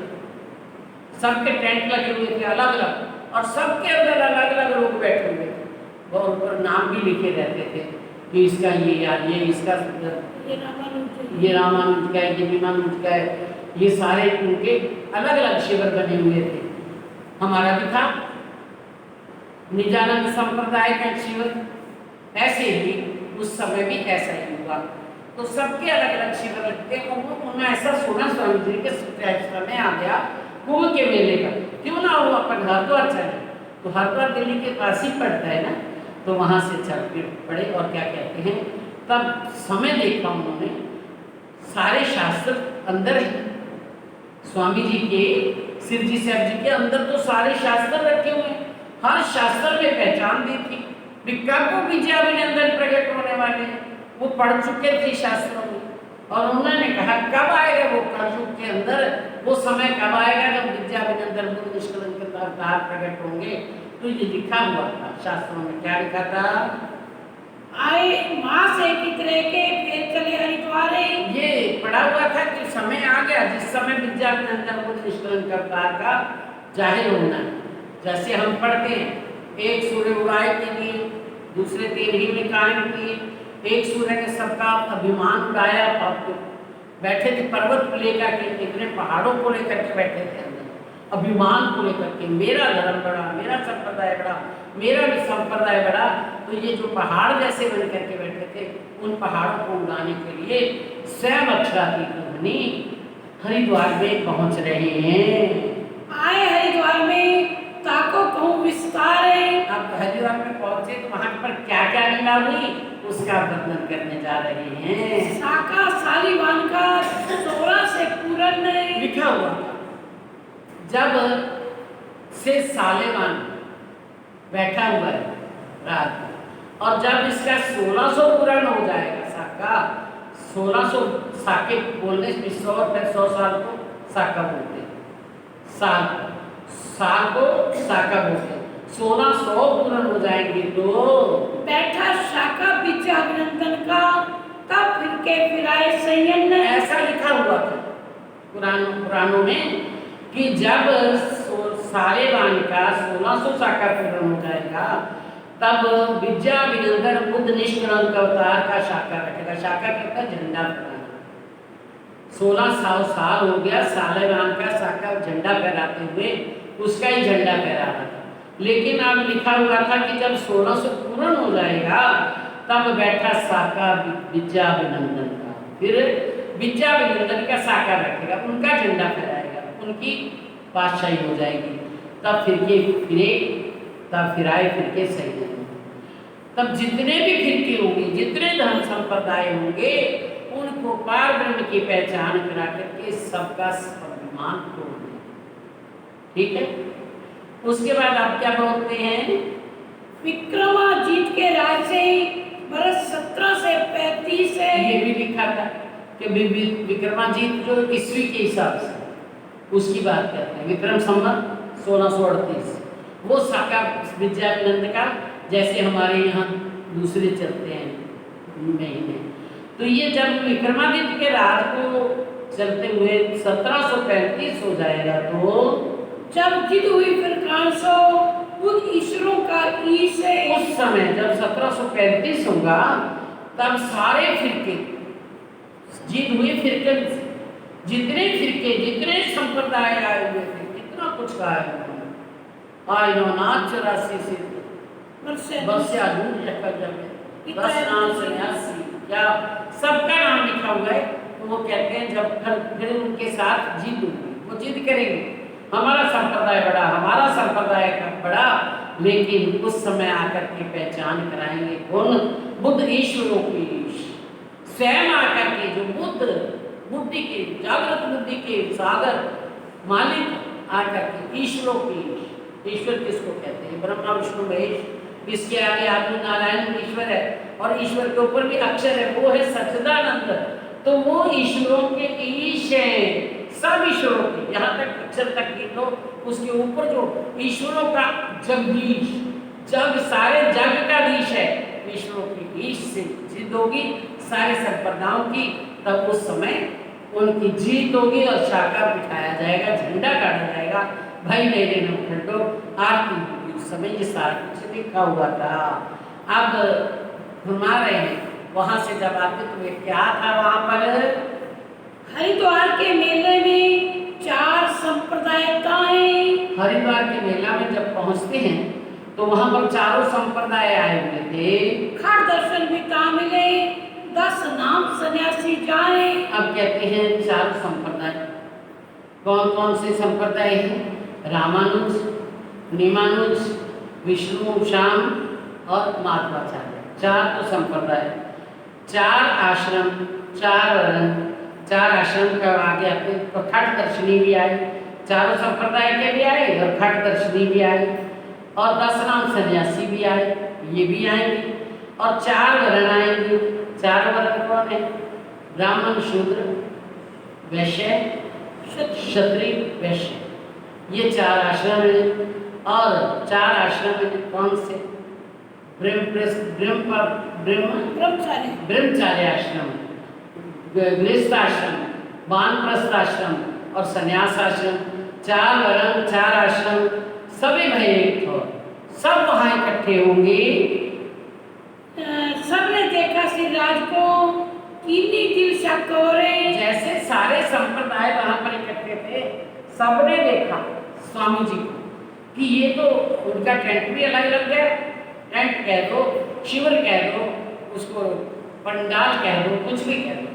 सबके टेंट लगे हुए थे अलग अलग, और सबके अंदर अलग अलग लोग बैठे हुए थे और ऊपर नाम भी लिखे रहते थे कि इसका ये यार, ये इसका, ये रामानुज का है, ये विमानुज का है, ये सारे उनके अलग अलग शिविर बने हुए थे। हमारा भी था निजानंद संप्रदाय का शिविर, ऐसे ही उस समय भी ऐसा ही हुआ। तो सबके अलग अलग शिविर लगते हैं। उन्होंने ऐसा सुना स्वामी जी के समय आ गया कुंभ के मेले का, क्यों ना हो अपन हरिद्वार चले। तो हरिद्वार दिल्ली के पास ही पड़ता है ना, तो वहाँ से चल के पड़े। और क्या कहते हैं, तब समय देखा उन्होंने, सारे शास्त्र अंदर है स्वामी जी के, शिव जी साहब जी के अंदर तो सारे शास्त्र रखे हुए हैं। हर शास्त्र में पहचान दी थी, कब को विद्याभिनंदन प्रकट होने वाले हैं, वो पढ़ चुके थे शास्त्रों में। और उन्होंने कहा कब आएगा वो कलयुग के अंदर, वो समय कब आएगा जब विद्याभिनंदन बुद्ध निष्कलंक के अवतार प्रकट होंगे। तो ये लिखा हुआ था शास्त्रों में। क्या लिखा था, आए माँ से कितने के फिर चले हरिद्वार। ये पढ़ा हुआ था कि समय आ गया जिस समय विद्याभिनंदन बुद्ध निष्कलंक का अवतार का जाहिर होना है। जैसे हम पढ़ते हैं, एक सूर्य उड़ाए के लिए, दूसरे 3 ही में कायम किए। एक सूर्य ने सबका अभिमान उड़ाया, बैठे थे पर्वत को लेकर के, इतने पहाड़ों को लेकर के बैठे थे अंदर, अभिमान को लेकर के, मेरा धर्म बड़ा, मेरा संप्रदाय बड़ा, मेरा भी संप्रदाय बड़ा। तो ये जो पहाड़ जैसे बन करके बैठे थे, उन पहाड़ों को उड़ाने के लिए स्वयं अक्षरातीत मुनि हरिद्वार में पहुंच रहे हैं। आए हरिद्वार में ताको कहूँ विस्तार है। अब हरिद्वार में पहुंचे तो वहां पर क्या क्या लीला हुई उसका वर्णन करने जा रहे हैं। शाखा शालीवान का 16 से पूर्ण लिखा हुआ था। जब से सालेवान बैठा हुआ है रात में, और जब इसका 1600 पूर्ण हो जाएगा, साका 1600 साके बोलने में 100 साल को साका बोलते हैं, साल को साका बोलते हैं। 1600 पूर्ण हो जाएंगे तो बैठा शाखा विद्याभिनंदन का, तब फिर के फिराए संयन। ऐसा लिखा हुआ था पुराणों में कि जब सालेवान का 1600 साका पूर्ण हो जाएगा, तब विद्याभिनंदन बुद्ध निष्कलंक अवतार का शाखा रखेगा। शाखा कहता है झंडा फहराना। 1600 साल हो गया सालेवान का शाखा झंडा फहराते हुए, उसका ही झंडा फहराना था। लेकिन अब लिखा हुआ था कि जब 1600 पूर्ण हो जाएगा, तब बैठा शाखा विद्याभिनंदन का, फिर विद्याभिनंदन का शाखा रखेगा, उनका झंडा फहराएगा, उनकी बादशाही हो जाएगी। तब फिराए फिर के सही नहीं। तब जितने भी फिरके होंगे, जितने धर्म संप्रदाय होंगे, उनको पार ब्रह्म की पहचान करा करके सबका स्वाभिमान तोड़ दें। ठीक है। उसके बाद आप क्या बोलते हैं, विक्रमाजीत के राज से वर्ष 17 से 35 है। ये भी लिखा था कि विक्रमाजीत जो ईस्वी के हिसाब से उसकी बात करते हैं। विक्रम संवत 1638 वो शाखा विद्यानंद का, जैसे हमारे यहाँ दूसरे चलते हैं महीने। तो ये जब विक्रमादित्य के राज को चलते हुए 1735 हो जाएगा, तो जब जिद हुई फिर कांसो उन ईश्वरों का ईश है। उस समय जब 1735 होगा, तब सारे फिरके जिद हुए, फिरके जितने फिरके जितने संप्रदाय आए हुए थे, कितना कुछ कहा है आई नो नाथ 84 से बस से आदमी लेकर जाए 10 नाम सन्यासी, क्या सबका नाम लिखा हुआ है। तो वो कहते हैं जब फिर उनके साथ जिद होगी, वो जिद करेंगे हमारा संप्रदाय बड़ा, हमारा संप्रदाय का बड़ा, लेकिन उस समय आकर के पहचान कराएंगे कौन? बुद्ध ईश्वरों की स्वयं आकर के, जो बुद्धि के जागृत बुद्धि के सागर मालिक आकर के ईश्वरों की। ईश्वर किसको कहते हैं? ब्रह्मा विष्णु महेश, इसके आगे आदि नारायण ईश्वर है, और ईश्वर के ऊपर भी अक्षर है, वो है सच्चिदानंद। तो वो ईश्वरों के ईश है, सब ईश्वरों के, यहाँ तक अक्षर तक गिन लो, उसके ऊपर जो ईश्वरों का जगदीश, जग सारे जग का ईश है, ईश्वरों की ईश से जिद होगी सारे संप्रदायों की, तब उस समय उनकी जीत होगी और शाखा बिठाया जाएगा, झंडा गाड़ा जाएगा, भाई मेरे नाम खंडो आरती होगी। उस समय ये सारा कुछ लिखा हुआ था। अब घुमा रहे हैं, वहां से जब आते तो क्या था वहां पर? हरिद्वार के मेले में 4 संप्रदायताएं। हरिद्वार के मेला में जब पहुंचते हैं तो वहां पर चारों संप्रदाय आए हुए थे। खड़ दर्शन भी मिले, 10 नाम सन्यासी जाए। अब कहते हैं चारों संप्रदाय कौन कौन से संप्रदाय हैं? रामानुज, निमानुज, विष्णु श्याम और माधवाचार्य, 4 तो संप्रदाय, 4 आश्रम, 4 वर्ण, 4 आश्रम का आगे आते तो खट दर्शनी भी आए, चारों संप्रदाय के भी आए और खट दर्शनी भी आए, और 10 नाम सन्यासी भी आए, ये भी आएंगे, और 4 वर्ण आएंगे। 4 वर्ण कौन है? ब्राह्मण, शूद्र, वैश्य, क्षत्रिय, वैश्य, ये 4 आश्रम हैं। और 4 आश्रम हैं कौन से? ब्रह्मचार्य आश्रम, गृहस्थ आश्रम, वानप्रस्थ आश्रम और संन्यास आश्रम। 4 वर्ण, 4 आश्रम, सभी भाई एक हो, सब वहाँ इकट्ठे होंगे। सबने देखा श्रीराज को, किन्नी दिल शकोरे। जैसे सारे संप्रदाय वहाँ पर इकट्ठे थे, सबने देखा स्वामी जी को कि ये तो उनका टेंट भी अलग लग गया, टेंट कह दो, शिविर कह दो, उसको पंडाल कह दो, कुछ भी कह दो,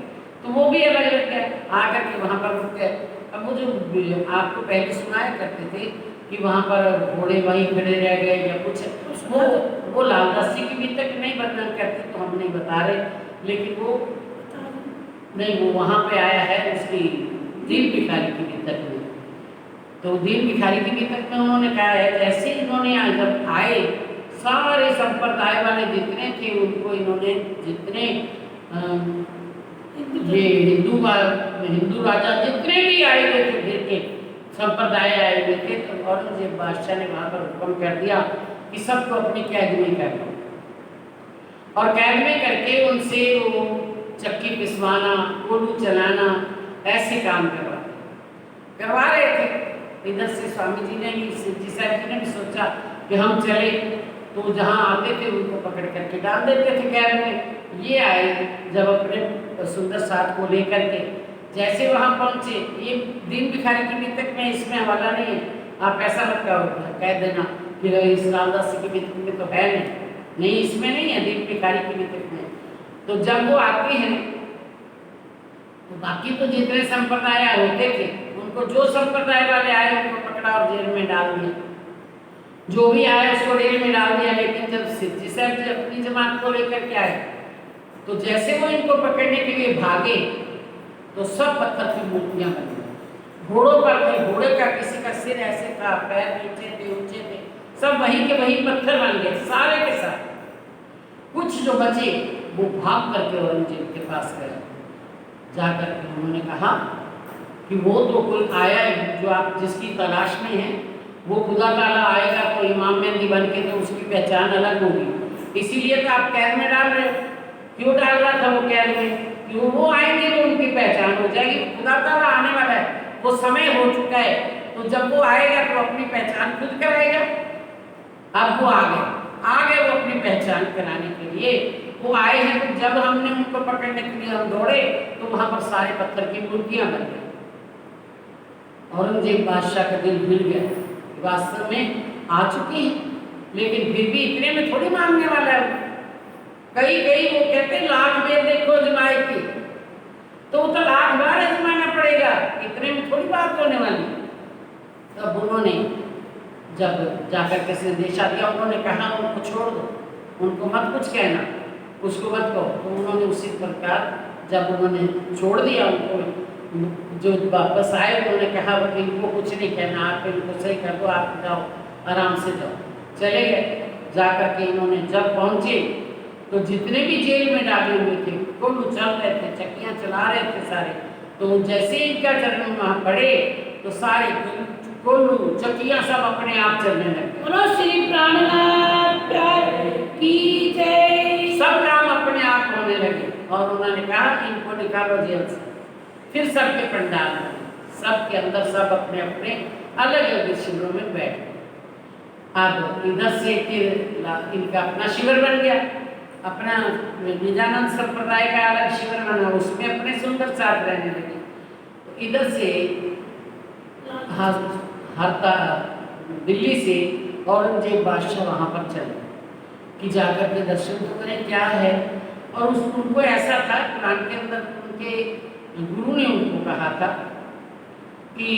तो वो भी अलग लग गया। आकर के वहाँ पर रुक गए। अब वो जो आपको पहले सुनाया करते थे कि वहाँ पर घोड़े वहीं खड़े रह गए या कुछ, वो लालदास जी की भी तक नहीं वर्णन करते तो हम नहीं बता रहे, लेकिन वो नहीं, वो वहाँ पे आया है उसकी दीन भिखारी की वितक में। तो दीन भिखारी की वितक में उन्होंने कहा है, जैसे इन्होंने जब आए सारे संप्रदाय वाले जितने थे उनको इन्होंने, जितने ये हिंदू राजा जितने भी आए हुए थे, फिर के संप्रदाय आए हुए थे, तो औरंगजेब बादशाह ने वहाँ पर हुक्म कर दिया कि सबको अपनी कैद में कर दो, और कैद में करके उनसे वो चक्की पिसवाना, कोलू चलाना, ऐसे काम करवा रहे थे। इधर से स्वामी जी ने भी, जी साहब जी ने भी सोचा कि हम चले, तो जहाँ आते थे उनको पकड़ करके डाल देते थे कैद में। ये आए जब अपने सुंदर साथ को लेकर के, जैसे वहाँ पहुँचे, ये दीन भिखारी की वितक में, इसमें हवाला नहीं है, आप ऐसा मत कह देना कि इस रामदास की वितक में तो है नहीं, इसमें नहीं है, दीन भिखारी की वितक में। तो जब वो आते हैं तो बाकी तो जितने संप्रदाय होते थे उनको, जो संप्रदाय वाले आए उनको पकड़ा और जेल में डाल दिया, जो भी आया उसको जेल में डाल दिया। लेकिन जब सिद्धि साहब जी अपनी जमात को लेकर के आए तो जैसे वो इनको पकड़ने के लिए भागे तो सब पत्थर की मूर्तियां बन गई। घोड़ों पर थे, घोड़े का किसी का सिर ऐसे था, पैर नीचे थे, ऊंचे थे, सब वहीं के वहीं पत्थर बन गए सारे के सारे। कुछ जो बचे वो भाग करके औरंगजेब के पास गए, जाकर उन्होंने कहा कि वो तो कोई आया है जो आप जिसकी तलाश में हैं, वो खुदा ताला आएगा तो इमाम मेहंदी बन के, तो उसकी पहचान अलग होगी। इसीलिए तो आप कैद में डाल रहे हो। क्यों डाल रहा था वो कैद में? क्यों? वो आएंगे तो उनकी पहचान हो जाएगी। खुदा ताला आने वाला है, वो समय हो चुका है, तो जब वो आएगा तो अपनी पहचान खुद कराएगा। अब वो आ गए वो अपनी पहचान कराने के लिए वो आए हैं। तो जब हमने उनको पकड़ने के लिए हम दौड़े तो वहां पर सारे पत्थर की मूर्तियां बन गई। औरंगजेब बादशाह का दिल हिल गया, वास्तव में आ चुकी है, लेकिन फिर भी इतने में थोड़ी मानने वाला है। कई वो कहते लाख बेर देखो अजमाए की, तो वो तो लाख बार अजमाना पड़ेगा, इतने में थोड़ी बात होने वाली। तब उन्होंने जब जाकर के संदेशा दिया, उन्होंने कहा उनको छोड़ दो, उनको मत कुछ कहना, उसको मत कहो। तो उन्होंने उसी प्रकार जब उन्होंने छोड़ दिया उनको, जो वापस आए उन्होंने कहा इनको कुछ नहीं कहना, आप इनको सही कर दो, आप जाओ आराम से जाओ। चले गए। जाकर के इन्होंने जब पहुँचे तो जितने भी जेल में डाले हुए थे कुल उछल रहे थे, चक्कियाँ चला रहे थे सारे। तो जैसे इनका जन्म वहाँ पड़े तो सारे कोल्लू चक्कियाँ सब अपने आप चलने लगे। बोलो श्री प्राणनाथ की जय। सब काम अपने आप होने लगे। और उन्होंने कहा इनको निकालो जेल से। फिर सबके पंडाल में, सबके अंदर सब अपने अपने अलग अलग शिविरों में बैठ गए। अब इधर से फिर इनका अपना शिविर बन गया, अपना निजानंद संप्रदाय का अलग शिविर बना, उसमें अपने सुंदर साथ रहने लगे। तो इधर से हरता दिल्ली से औरंगजेब बादशाह वहाँ पर चले कि जाकर के दर्शन तो करें क्या है। और उनको ऐसा था, कुरान के अंदर उनके गुरु ने उनको कहा था कि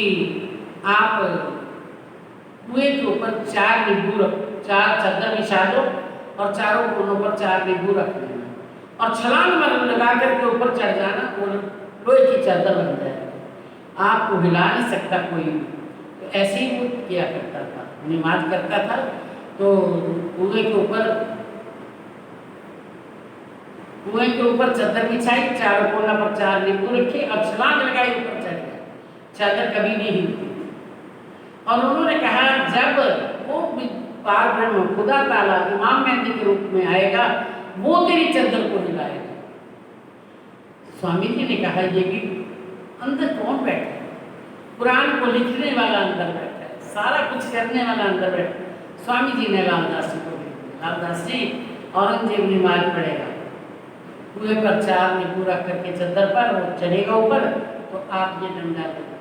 आप कुएं के ऊपर 4 नींबू 4 चादर बिछा दो और चारों कोनों पर 4 नींबू रख देना और छलांग लगा करके ऊपर चढ़ जाना, वो लोहे की चादर बन जाएगी, आपको हिला नहीं सकता कोई। तो ऐसे ही वो किया करता था, नमाज करता था। तो कुएं के ऊपर चादर बिछाई, चारों कोना पर 4 नींबू रखे और छलांग लगाई, ऊपर चढ़ गया, चादर कभी नहीं हिलती। और उन्होंने कहा जब वो पार ब्रह्म खुदा ताला इमाम मेहंदी के रूप में आएगा वो तेरी चादर को हिलाएगा। स्वामी जी ने कहा ये भी अंदर कौन बैठा है? कुरान को लिखने वाला अंदर बैठा है, सारा कुछ करने वाला अंदर बैठा है। स्वामी जी ने रामदास जी को लिखा, रामदास जी औरंगजेब नमाज पढ़ेगा, कुएं पर 4 नींबू रख करके चादर पर वो चढ़ेगा ऊपर, तो आप ये डंडा दे दो,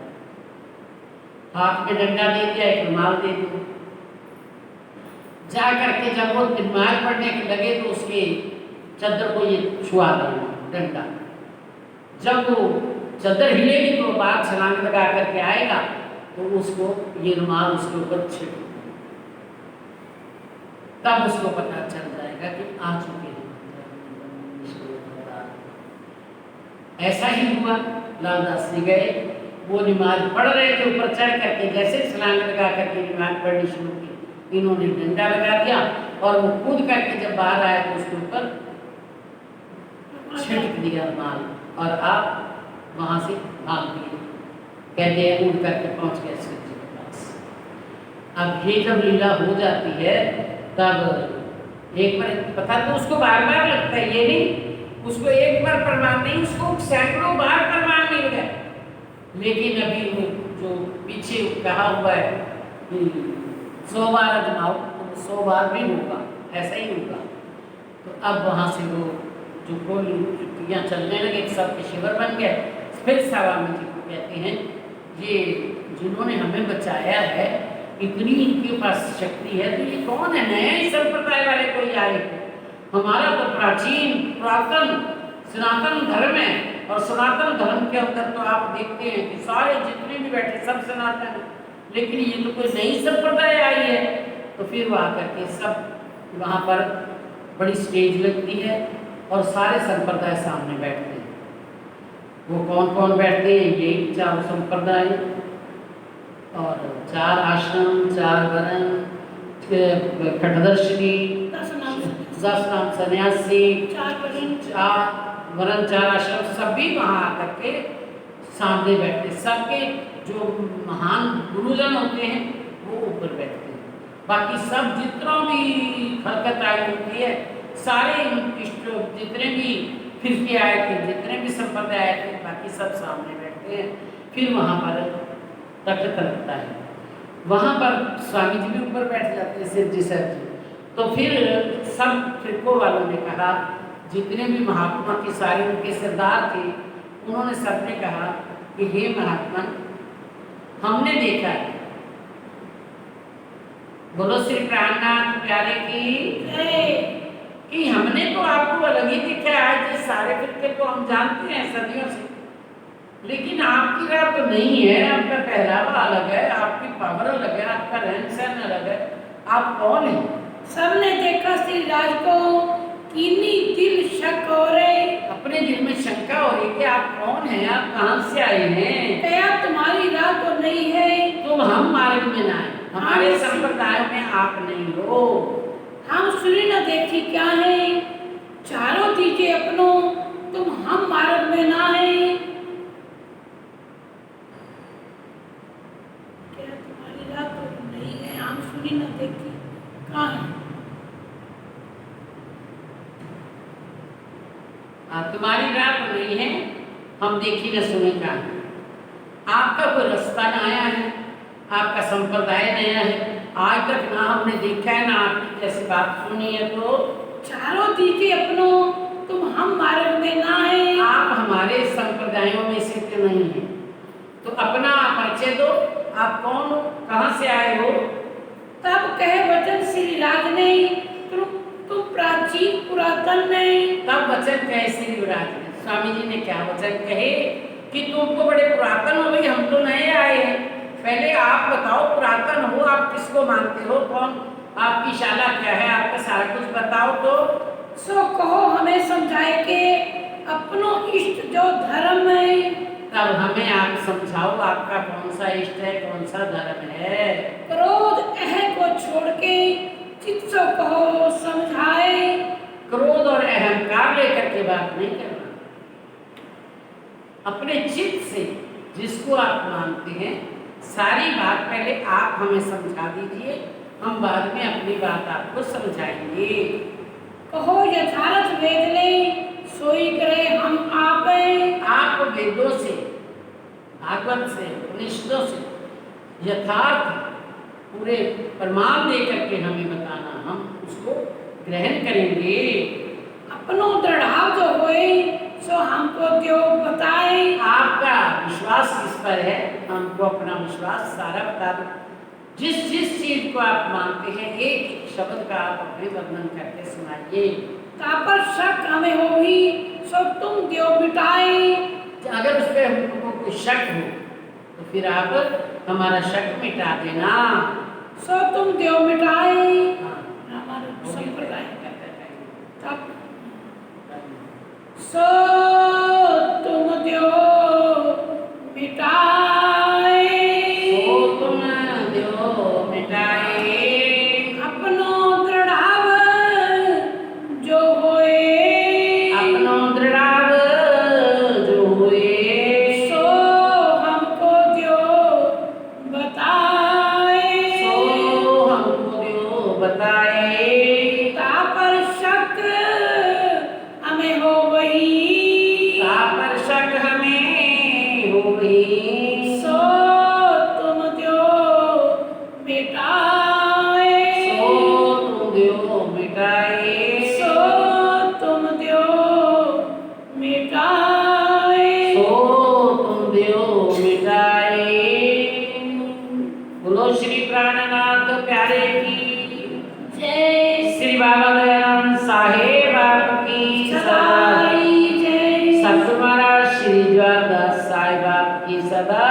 हाथ में डंडा दे दिया, एक रुमाल दे दो। जा करके जब वो नमाज पढ़ने के लगे तो उसके चादर को ये छुआ देना डंडा। जब वो चादर हिलेगी तो बाहर छलांग लगा करके आएगा तो उसको ये रुमाल उसके ऊपर छिड़, तब उसको पता चल जाएगा कि आ चुके हैं। ऐसा ही हुआ, लालदास जी गए, वो नमाज पढ़ रहे थे, ऊपर चढ़ करके जैसे छलांग लगा करके नमाज पढ़नी शुरू की, इन्होंने डंडा लगा दिया और वो कूद करके जब बाहर आया तो उसके ऊपर छिड़क दिया रुमाल और आप वहां से भाग दिए। कहते हैं उड़ करके पहुंच गए शिव जी के पास। अब ये जब लीला हो जाती है तब एक बार पता तो उसको बार बार लगता है, ये नहीं उसको एक बार प्रमाण नहीं, उसको सैकड़ों बार प्रमाण मिल गए। लेकिन अभी वो जो पीछे कहा हुआ है 100 बार अजमाओ तो 100 बार भी होगा, ऐसा ही होगा। तो अब वहाँ से वो जो गोलियाँ चलने लगे, सबके शिविर बन गए। फिर स्वामी जी को कहते हैं ये जिन्होंने हमें बचाया है, इतनी इनके पास शक्ति है, तो ये कौन है? नया ही संप्रदाय वाले कोई आए? हमारा तो प्राचीन पुरातन सनातन धर्म है और सनातन धर्म के अंदर तो आप देखते हैं कि सारे जितने भी बैठे सब सनातन है, लेकिन ये तो कोई नई संप्रदाय आई है। तो फिर वो आकर के सब वहाँ पर बड़ी स्टेज लगती है और सारे संप्रदाय सामने बैठते हैं। वो कौन कौन बैठते हैं? यही 4 संप्रदाय और 4 आश्रम, 4 वरण, खटदर्शनी, 10 नाम सन्यासी, 4 वरण, 4 आश्रम, सभी वहाँ आकर के सामने बैठते। सबके जो महान गुरुजन होते हैं वो ऊपर बैठते हैं। बाकी सब जितना भी खलकत आई होती है, सारे इष्ट जितने भी फिरके आए थे, जितने भी संप्रदाय आए थे, बाकी सब सामने बैठते हैं। फिर वहाँ पर तख्त लगता है, वहाँ पर स्वामी जी भी ऊपर बैठ जाते हैं, शिव जी सर जी। तो फिर सब फिरकों वालों ने कहा, जितने भी महात्मा के सारे उनके सरदार थे, उन्होंने सबने कहा कि हे महात्मा, हमने देखा है, बोलो श्री प्राणनाथ प्यारे की, कि हमने तो आपको अलग ही देखा है। आज सारे फिरके तो हम जानते हैं सदियों से, लेकिन आपकी राह तो नहीं है। आपका पहरावा अलग है, आपकी पावर अलग है, आपका रहन सहन अलग है। आप कौन है? सबने देखा श्री राज को, किन्हीं दिल शक हो रहे, अपने दिल में शंका हो रही कि आप कौन हैं, आप कहाँ से आए हैं? क्या तुम्हारी राह तो नहीं है, तुम हम मार्ग में ना आए, हमारे संप्रदाय में आप नहीं हो। हम सुनी न देखी क्या है, चारों दीजिए अपनों, तुम हम मार्ग में ना है। क्या तुम्हारी राह तो नहीं है, हम सुनी न देखी कहाँ है? तुम्हारी राह तो नहीं है, हम देखी न सुनी का। आपका कोई रास्ता न आया है, आपका संप्रदाय नया है, आज तक ना हमने देखा है, ना आपकी जैसी बात सुनी है। तो चारों दीजिए अपनों, तुम हम मार्ग में ना है। आप हमारे संप्रदायों में से तो नहीं है, तो अपना परिचय दो, आप कौन हो, कहाँ से आए हो? तब कहे वचन श्री राज ने, तुम प्राचीन पुरातन नहीं। तब वचन कहे श्री राज ने, स्वामी जी ने क्या वचन कहे कि तुम तो बड़े पुरातन हो भाई, हम तो नए आए हैं। पहले आप बताओ, पुरातन हो, आप किसको मानते हो, कौन आपकी शाला क्या है, आपका सारा कुछ बताओ। तो सो कहो हमें समझाए के अपनों इष्ट जो धर्म है। तब हमें आप समझाओ, आपका कौन सा इष्ट है, कौन सा धर्म है। क्रोध अह को छोड़ के चित्त सो कहो समझाए। क्रोध और अहंकार लेकर के बात नहीं करना, अपने चित्त से जिसको आप मानते हैं सारी बात पहले आप हमें समझा दीजिए, हम बाद में अपनी बात आपको समझाएंगे। कहो यथार्थ वेद ने सोई करे हम आप। आप वेदों से, भागवत से, उपनिषदों से यथार्थ पूरे प्रमाण दे करके हमें बताना, हम उसको ग्रहण करेंगे। अपनों दृढ़ाव जो होए सो हमको जो बताए। आपका विश्वास किस पर है, हमको अपना विश्वास सारा बता दो। जिस जिस चीज को आप मानते हैं, एक शब्द का आप अपने वर्णन करके सुनाइए। तापर शक हमें होगी सो तुम देव मिटाए। अगर उस पर हमको कोई शक हो तो फिर आप हमारा शक मिटा देना। सो तुम देव मिटाए। हाँ, हमारा संप्रदाय तब सो तुम देव मिटाए। सो तुम देव मिटाए। अपनो दृढ़ाव जो होए। अपनो दृढ़ाव जो हुए। सो हमको देव बताए। सो हमको देव बताए। तापर शक हमें हो वही। तापर शक हमें हो गई। सो तुम देव मिटाए। सो तुम देव मिटाए। सो तुम देव मिटाए। सो तुम देव मिटाए। बोलो श्री प्राणनाथ प्यारे की जय। श्री बाबा दयानंद साहेब आपकी सदा। सदाई जय। सतगुरु महाराज श्री ज्वादास साहिब आपकी सदा